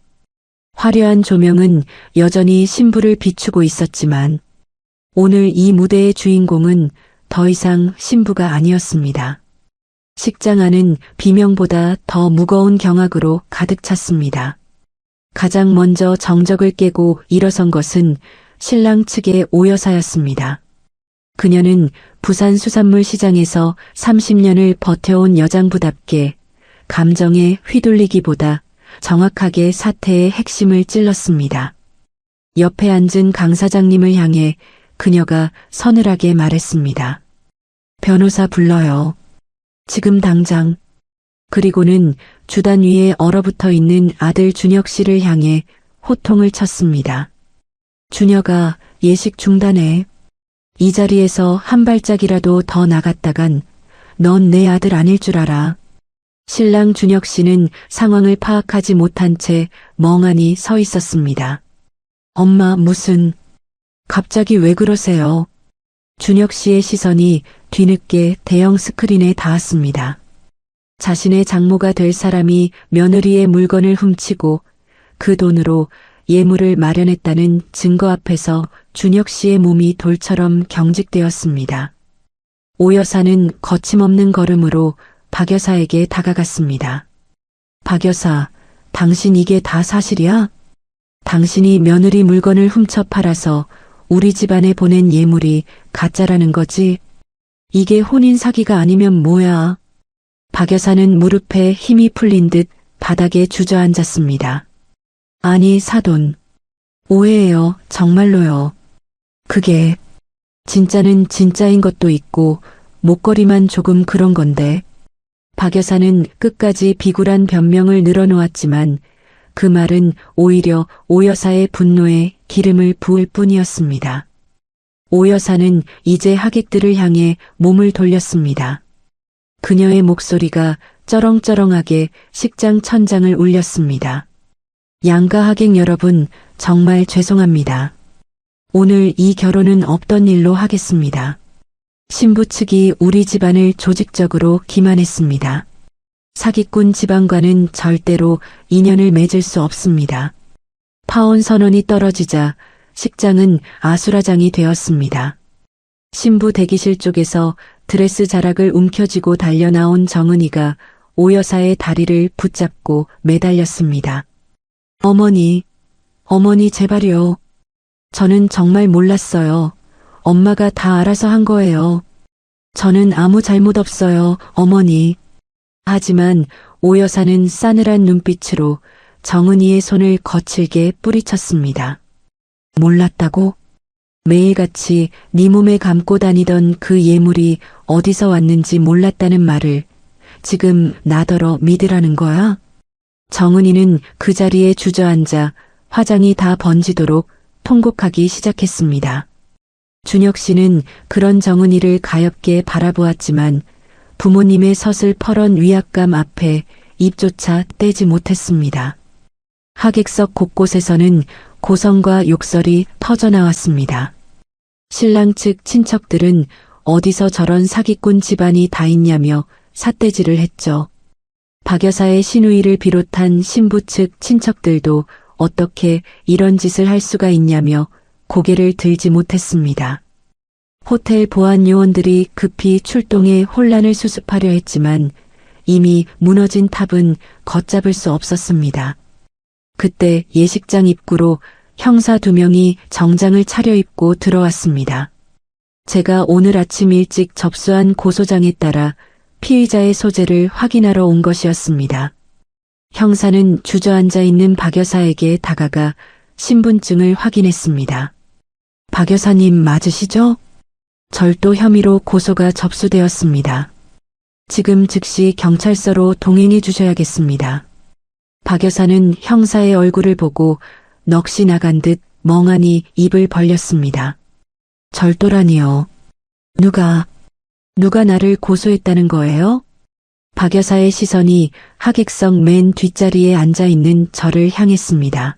화려한 조명은 여전히 신부를 비추고 있었지만 오늘 이 무대의 주인공은 더 이상 신부가 아니었습니다. 식장 안은 비명보다 더 무거운 경악으로 가득 찼습니다. 가장 먼저 정적을 깨고 일어선 것은 신랑 측의 오 여사였습니다. 그녀는 부산 수산물 시장에서 30년을 버텨온 여장부답게 감정에 휘둘리기보다 정확하게 사태의 핵심을 찔렀습니다. 옆에 앉은 강 사장님을 향해 그녀가 서늘하게 말했습니다. 변호사 불러요. 지금 당장. 그리고는 주단 위에 얼어붙어 있는 아들 준혁 씨를 향해 호통을 쳤습니다. 준혁아, 예식 중단해. 이 자리에서 한 발짝이라도 더 나갔다간 넌 내 아들 아닐 줄 알아. 신랑 준혁 씨는 상황을 파악하지 못한 채 멍하니 서 있었습니다. 엄마, 갑자기 왜 그러세요? 준혁 씨의 시선이 뒤늦게 대형 스크린에 닿았습니다. 자신의 장모가 될 사람이 며느리의 물건을 훔치고 그 돈으로 예물을 마련했다는 증거 앞에서 준혁 씨의 몸이 돌처럼 경직되었습니다. 오 여사는 거침없는 걸음으로 박 여사에게 다가갔습니다. 박 여사, 당신 이게 다 사실이야? 당신이 며느리 물건을 훔쳐 팔아서 우리 집안에 보낸 예물이 가짜라는 거지? 이게 혼인 사기가 아니면 뭐야? 박 여사는 무릎에 힘이 풀린 듯 바닥에 주저앉았습니다. 아니, 사돈. 오해예요. 정말로요. 그게 진짜는 진짜인 것도 있고 목걸이만 조금 그런 건데. 박 여사는 끝까지 비굴한 변명을 늘어놓았지만 그 말은 오히려 오 여사의 분노에 기름을 부을 뿐이었습니다. 오 여사는 이제 하객들을 향해 몸을 돌렸습니다. 그녀의 목소리가 쩌렁쩌렁하게 식장 천장을 울렸습니다. 양가 하객 여러분, 정말 죄송합니다. 오늘 이 결혼은 없던 일로 하겠습니다. 신부 측이 우리 집안을 조직적으로 기만했습니다. 사기꾼 집안과는 절대로 인연을 맺을 수 없습니다. 파혼 선언이 떨어지자 식장은 아수라장이 되었습니다. 신부 대기실 쪽에서 드레스 자락을 움켜쥐고 달려나온 정은이가 오 여사의 다리를 붙잡고 매달렸습니다. 어머니 제발요. 저는 정말 몰랐어요. 엄마가 다 알아서 한 거예요. 저는 아무 잘못 없어요, 어머니. 하지만 오 여사는 싸늘한 눈빛으로 정은이의 손을 거칠게 뿌리쳤습니다. 몰랐다고? 매일같이 네 몸에 감고 다니던 그 예물이 어디서 왔는지 몰랐다는 말을 지금 나더러 믿으라는 거야? 정은이는 그 자리에 주저앉아 화장이 다 번지도록 통곡하기 시작했습니다. 준혁 씨는 그런 정은이를 가엾게 바라보았지만 부모님의 서슬퍼런 위압감 앞에 입조차 떼지 못했습니다. 하객석 곳곳에서는 고성과 욕설이 터져나왔습니다. 신랑 측 친척들은 어디서 저런 사기꾼 집안이 다 있냐며 삿대질을 했죠. 박 여사의 시누이를 비롯한 신부 측 친척들도 어떻게 이런 짓을 할 수가 있냐며 고개를 들지 못했습니다. 호텔 보안 요원들이 급히 출동해 혼란을 수습하려 했지만 이미 무너진 탑은 걷잡을 수 없었습니다. 그때 예식장 입구로 형사 2명이 정장을 차려입고 들어왔습니다. 제가 오늘 아침 일찍 접수한 고소장에 따라 피의자의 소재를 확인하러 온 것이었습니다. 형사는 주저앉아 있는 박 여사에게 다가가 신분증을 확인했습니다. 박 여사님 맞으시죠? 절도 혐의로 고소가 접수되었습니다. 지금 즉시 경찰서로 동행해 주셔야겠습니다. 박 여사는 형사의 얼굴을 보고 넋이 나간 듯 멍하니 입을 벌렸습니다. 절도라니요. 누가 나를 고소했다는 거예요? 박 여사의 시선이 하객석 맨 뒷자리에 앉아있는 저를 향했습니다.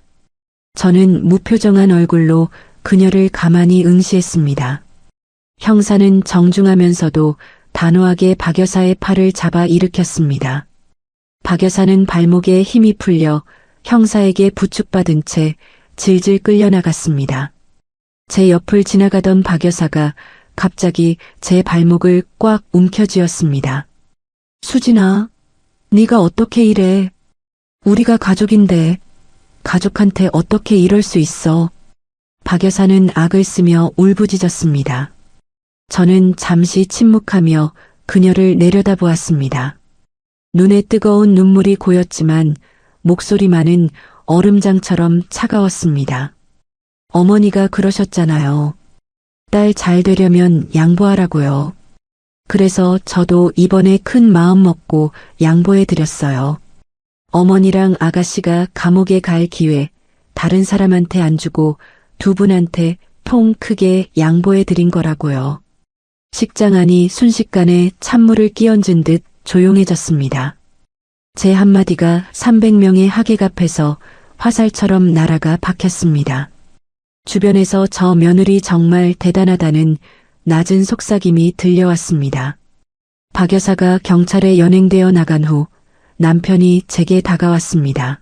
저는 무표정한 얼굴로 그녀를 가만히 응시했습니다. 형사는 정중하면서도 단호하게 박 여사의 팔을 잡아 일으켰습니다. 박 여사는 발목에 힘이 풀려 형사에게 부축받은 채 질질 끌려나갔습니다. 제 옆을 지나가던 박 여사가 갑자기 제 발목을 꽉 움켜쥐었습니다. 수진아, 네가 어떻게 이래? 우리가 가족인데 가족한테 어떻게 이럴 수 있어? 박 여사는 악을 쓰며 울부짖었습니다. 저는 잠시 침묵하며 그녀를 내려다보았습니다. 눈에 뜨거운 눈물이 고였지만 목소리만은 얼음장처럼 차가웠습니다. 어머니가 그러셨잖아요. 딸 잘 되려면 양보하라고요. 그래서 저도 이번에 큰 마음 먹고 양보해 드렸어요. 어머니랑 아가씨가 감옥에 갈 기회 다른 사람한테 안 주고 두 분한테 통 크게 양보해 드린 거라고요. 식장 안이 순식간에 찬물을 끼얹은 듯 조용해졌습니다. 제 한마디가 300명의 하객 앞에서 화살처럼 날아가 박혔습니다. 주변에서 저 며느리 정말 대단하다는 낮은 속삭임이 들려왔습니다. 박 여사가 경찰에 연행되어 나간 후 남편이 제게 다가왔습니다.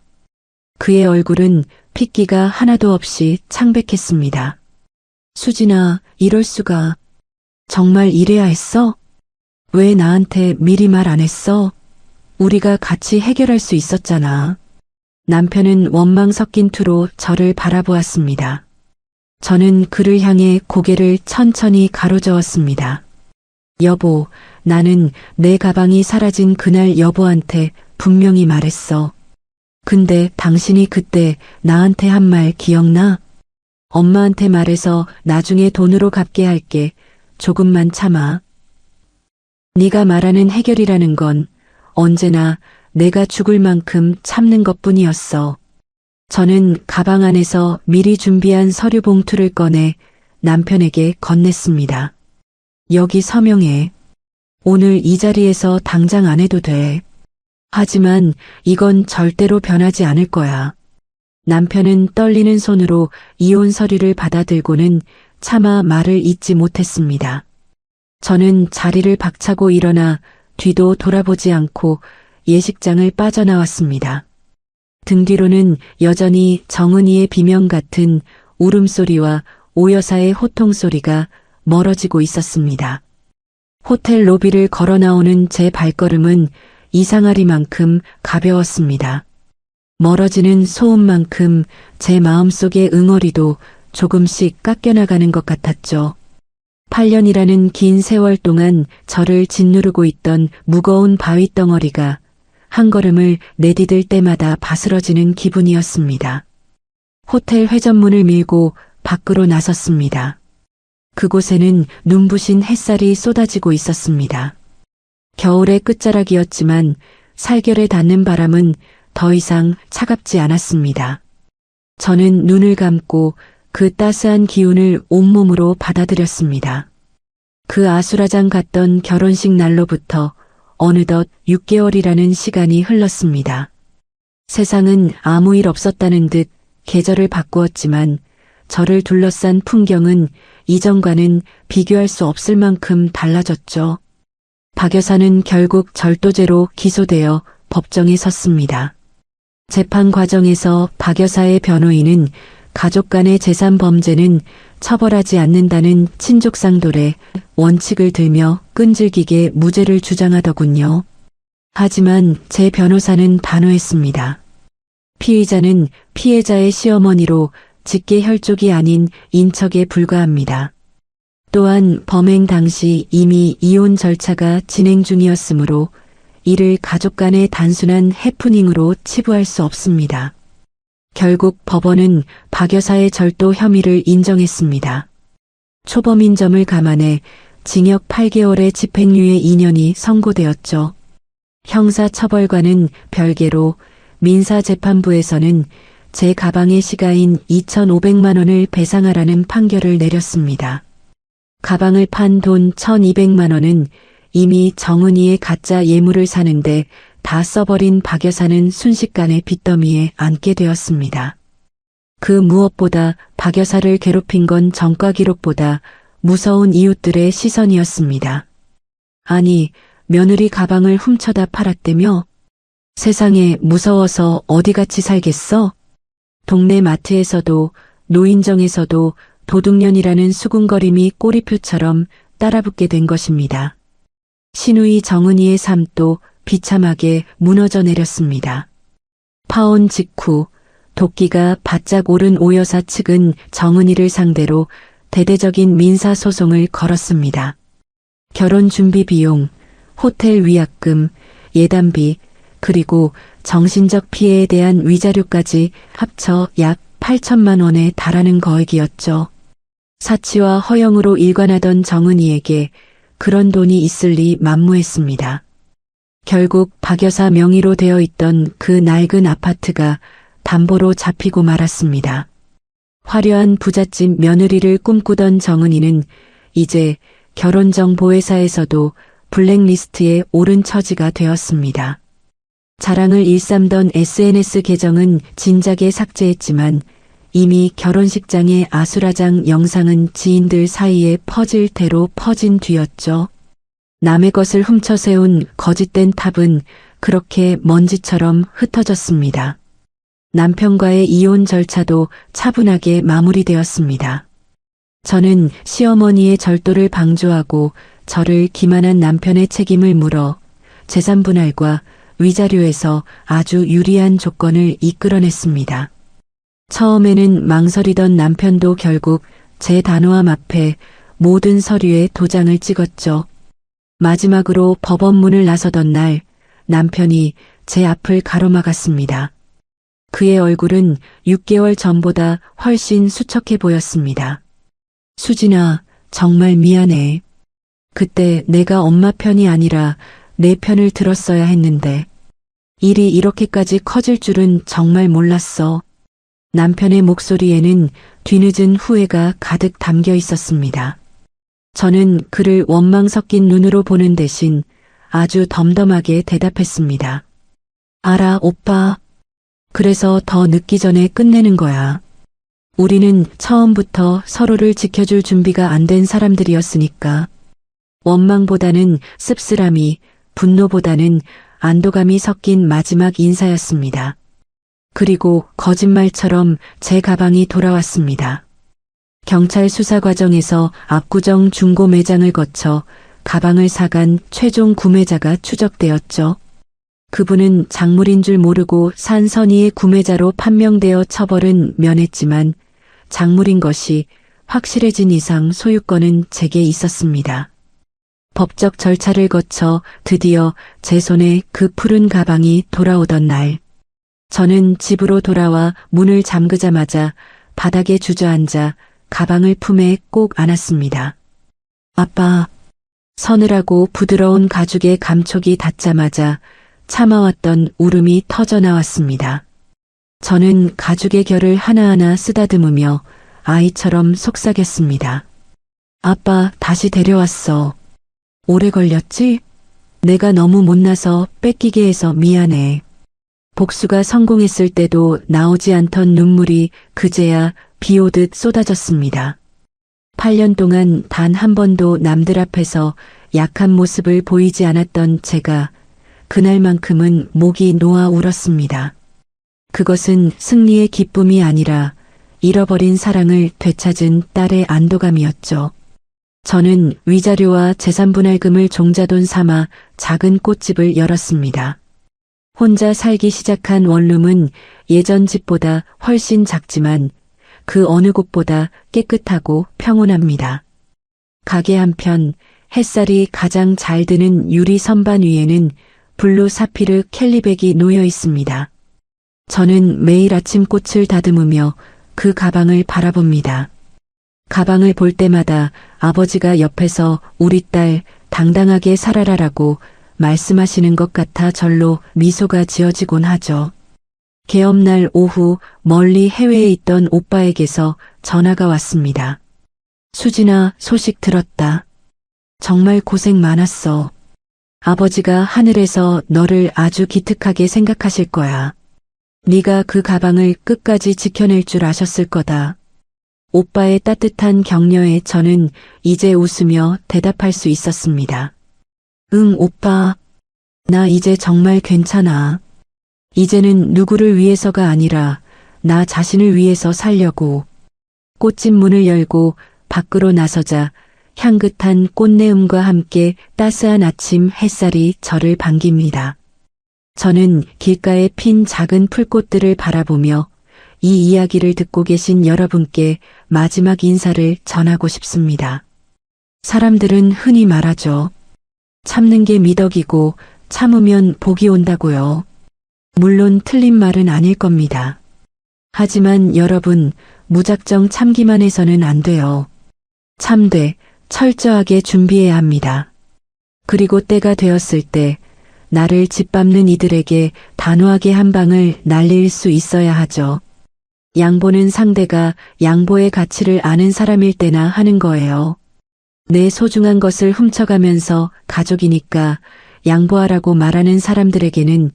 그의 얼굴은 핏기가 하나도 없이 창백했습니다. 수진아, 이럴 수가. 정말 이래야 했어? 왜 나한테 미리 말 안 했어? 우리가 같이 해결할 수 있었잖아. 남편은 원망 섞인 투로 저를 바라보았습니다. 저는 그를 향해 고개를 천천히 가로저었습니다. 여보, 나는 내 가방이 사라진 그날 여보한테 분명히 말했어. 근데 당신이 그때 나한테 한 말 기억나? 엄마한테 말해서 나중에 돈으로 갚게 할게. 조금만 참아. 네가 말하는 해결이라는 건 언제나 내가 죽을 만큼 참는 것뿐이었어. 저는 가방 안에서 미리 준비한 서류 봉투를 꺼내 남편에게 건넸습니다. 여기 서명해. 오늘 이 자리에서 당장 안 해도 돼. 하지만 이건 절대로 변하지 않을 거야. 남편은 떨리는 손으로 이혼 서류를 받아들고는 차마 말을 잇지 못했습니다. 저는 자리를 박차고 일어나 뒤도 돌아보지 않고 예식장을 빠져나왔습니다. 등 뒤로는 여전히 정은이의 비명 같은 울음소리와 오여사의 호통소리가 멀어지고 있었습니다. 호텔 로비를 걸어 나오는 제 발걸음은 이상하리만큼 가벼웠습니다. 멀어지는 소음만큼 제 마음속의 응어리도 조금씩 깎여나가는 것 같았죠. 8년이라는 긴 세월 동안 저를 짓누르고 있던 무거운 바위 덩어리가 한 걸음을 내디딜 때마다 바스러지는 기분이었습니다. 호텔 회전문을 밀고 밖으로 나섰습니다. 그곳에는 눈부신 햇살이 쏟아지고 있었습니다. 겨울의 끝자락이었지만 살결에 닿는 바람은 더 이상 차갑지 않았습니다. 저는 눈을 감고 그 따스한 기운을 온몸으로 받아들였습니다. 그 아수라장 갔던 결혼식 날로부터 어느덧 6개월이라는 시간이 흘렀습니다. 세상은 아무 일 없었다는 듯 계절을 바꾸었지만 저를 둘러싼 풍경은 이전과는 비교할 수 없을 만큼 달라졌죠. 박 여사는 결국 절도죄로 기소되어 법정에 섰습니다. 재판 과정에서 박 여사의 변호인은 가족 간의 재산 범죄는 처벌하지 않는다는 친족상돌의 원칙을 들며 끈질기게 무죄를 주장하더군요. 하지만 제 변호사는 단호했습니다. 피의자는 피해자의 시어머니로 직계 혈족이 아닌 인척에 불과합니다. 또한 범행 당시 이미 이혼 절차가 진행 중이었으므로 이를 가족 간의 단순한 해프닝으로 치부할 수 없습니다. 결국 법원은 박 여사의 절도 혐의를 인정했습니다. 초범인 점을 감안해 징역 8개월의 집행유예 2년이 선고되었죠. 형사처벌과는 별개로 민사재판부에서는 제 가방의 시가인 2,500만 원을 배상하라는 판결을 내렸습니다. 가방을 판 돈 1,200만 원은 이미 정은이의 가짜 예물을 사는데 다 써버린 박 여사는 순식간에 빚더미에 앉게 되었습니다. 그 무엇보다 박 여사를 괴롭힌 건 전과 기록보다 무서운 이웃들의 시선이었습니다. 아니, 며느리 가방을 훔쳐다 팔았다며? 세상에 무서워서 어디같이 살겠어? 동네 마트에서도 노인정에서도 도둑년이라는 수군거림이 꼬리표처럼 따라붙게 된 것입니다. 시누이 정은이의 삶도 비참하게 무너져 내렸습니다. 파혼 직후 도끼가 바짝 오른 오여사 측은 정은이를 상대로 대대적인 민사소송을 걸었습니다. 결혼 준비 비용, 호텔 위약금, 예단비, 그리고 정신적 피해에 대한 위자료까지 합쳐 약 8천만 원에 달하는 거액이었죠. 사치와 허영으로 일관하던 정은이에게 그런 돈이 있을 리 만무했습니다. 결국 박 여사 명의로 되어 있던 그 낡은 아파트가 담보로 잡히고 말았습니다. 화려한 부잣집 며느리를 꿈꾸던 정은이는 이제 결혼정보회사에서도 블랙리스트에 오른 처지가 되었습니다. 자랑을 일삼던 SNS 계정은 진작에 삭제했지만 이미 결혼식장의 아수라장 영상은 지인들 사이에 퍼질 대로 퍼진 뒤였죠. 남의 것을 훔쳐 세운 거짓된 탑은 그렇게 먼지처럼 흩어졌습니다. 남편과의 이혼 절차도 차분하게 마무리되었습니다. 저는 시어머니의 절도를 방조하고 저를 기만한 남편의 책임을 물어 재산 분할과 위자료에서 아주 유리한 조건을 이끌어냈습니다. 처음에는 망설이던 남편도 결국 제 단호함 앞에 모든 서류에 도장을 찍었죠. 마지막으로 법원 문을 나서던 날 남편이 제 앞을 가로막았습니다. 그의 얼굴은 6개월 전보다 훨씬 수척해 보였습니다. 수진아, 정말 미안해. 그때 내가 엄마 편이 아니라 내 편을 들었어야 했는데 일이 이렇게까지 커질 줄은 정말 몰랐어. 남편의 목소리에는 뒤늦은 후회가 가득 담겨 있었습니다. 저는 그를 원망 섞인 눈으로 보는 대신 아주 덤덤하게 대답했습니다. 알아, 오빠. 그래서 더 늦기 전에 끝내는 거야. 우리는 처음부터 서로를 지켜줄 준비가 안 된 사람들이었으니까. 원망보다는 씁쓸함이, 분노보다는 안도감이 섞인 마지막 인사였습니다. 그리고 거짓말처럼 제 가방이 돌아왔습니다. 경찰 수사 과정에서 압구정 중고 매장을 거쳐 가방을 사간 최종 구매자가 추적되었죠. 그분은 작물인 줄 모르고 산 선의의 구매자로 판명되어 처벌은 면했지만 작물인 것이 확실해진 이상 소유권은 제게 있었습니다. 법적 절차를 거쳐 드디어 제 손에 그 푸른 가방이 돌아오던 날, 저는 집으로 돌아와 문을 잠그자마자 바닥에 주저앉아 가방을 품에 꼭 안았습니다. 아빠, 서늘하고 부드러운 가죽의 감촉이 닿자마자 참아왔던 울음이 터져 나왔습니다. 저는 가죽의 결을 하나하나 쓰다듬으며 아이처럼 속삭였습니다. 아빠, 다시 데려왔어. 오래 걸렸지? 내가 너무 못나서 뺏기게 해서 미안해. 복수가 성공했을 때도 나오지 않던 눈물이 그제야 비 오듯 쏟아졌습니다. 8년 동안 단 한 번도 남들 앞에서 약한 모습을 보이지 않았던 제가 그날만큼은 목이 놓아 울었습니다. 그것은 승리의 기쁨이 아니라 잃어버린 사랑을 되찾은 딸의 안도감이었죠. 저는 위자료와 재산분할금을 종자돈 삼아 작은 꽃집을 열었습니다. 혼자 살기 시작한 원룸은 예전 집보다 훨씬 작지만 그 어느 곳보다 깨끗하고 평온합니다. 가게 한편 햇살이 가장 잘 드는 유리 선반 위에는 블루 사피르 캘리백이 놓여 있습니다. 저는 매일 아침 꽃을 다듬으며 그 가방을 바라봅니다. 가방을 볼 때마다 아버지가 옆에서 우리 딸 당당하게 살아라라고 말씀하시는 것 같아 절로 미소가 지어지곤 하죠. 개업날 오후 멀리 해외에 있던 오빠에게서 전화가 왔습니다. 수진아, 소식 들었다. 정말 고생 많았어. 아버지가 하늘에서 너를 아주 기특하게 생각하실 거야. 네가 그 가방을 끝까지 지켜낼 줄 아셨을 거다. 오빠의 따뜻한 격려에 저는 이제 웃으며 대답할 수 있었습니다. 응, 오빠. 나 이제 정말 괜찮아. 이제는 누구를 위해서가 아니라 나 자신을 위해서 살려고. 꽃집 문을 열고 밖으로 나서자 향긋한 꽃내음과 함께 따스한 아침 햇살이 저를 반깁니다. 저는 길가에 핀 작은 풀꽃들을 바라보며 이 이야기를 듣고 계신 여러분께 마지막 인사를 전하고 싶습니다. 사람들은 흔히 말하죠. 참는 게 미덕이고 참으면 복이 온다고요. 물론 틀린 말은 아닐 겁니다. 하지만 여러분, 무작정 참기만 해서는 안 돼요. 참되 철저하게 준비해야 합니다. 그리고 때가 되었을 때 나를 짓밟는 이들에게 단호하게 한 방을 날릴 수 있어야 하죠. 양보는 상대가 양보의 가치를 아는 사람일 때나 하는 거예요. 내 소중한 것을 훔쳐가면서 가족이니까 양보하라고 말하는 사람들에게는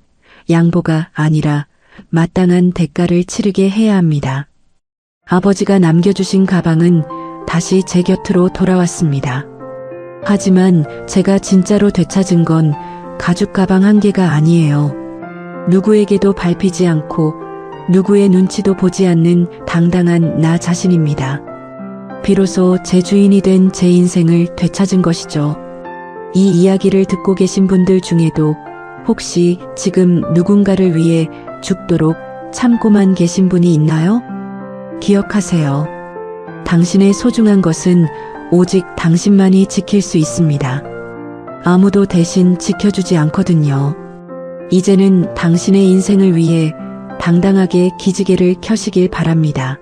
양보가 아니라 마땅한 대가를 치르게 해야 합니다. 아버지가 남겨주신 가방은 다시 제 곁으로 돌아왔습니다. 하지만 제가 진짜로 되찾은 건 가죽 가방 한 개가 아니에요. 누구에게도 밟히지 않고 누구의 눈치도 보지 않는 당당한 나 자신입니다. 비로소 제 주인이 된 제 인생을 되찾은 것이죠. 이 이야기를 듣고 계신 분들 중에도 혹시 지금 누군가를 위해 죽도록 참고만 계신 분이 있나요? 기억하세요. 당신의 소중한 것은 오직 당신만이 지킬 수 있습니다. 아무도 대신 지켜주지 않거든요. 이제는 당신의 인생을 위해 당당하게 기지개를 켜시길 바랍니다.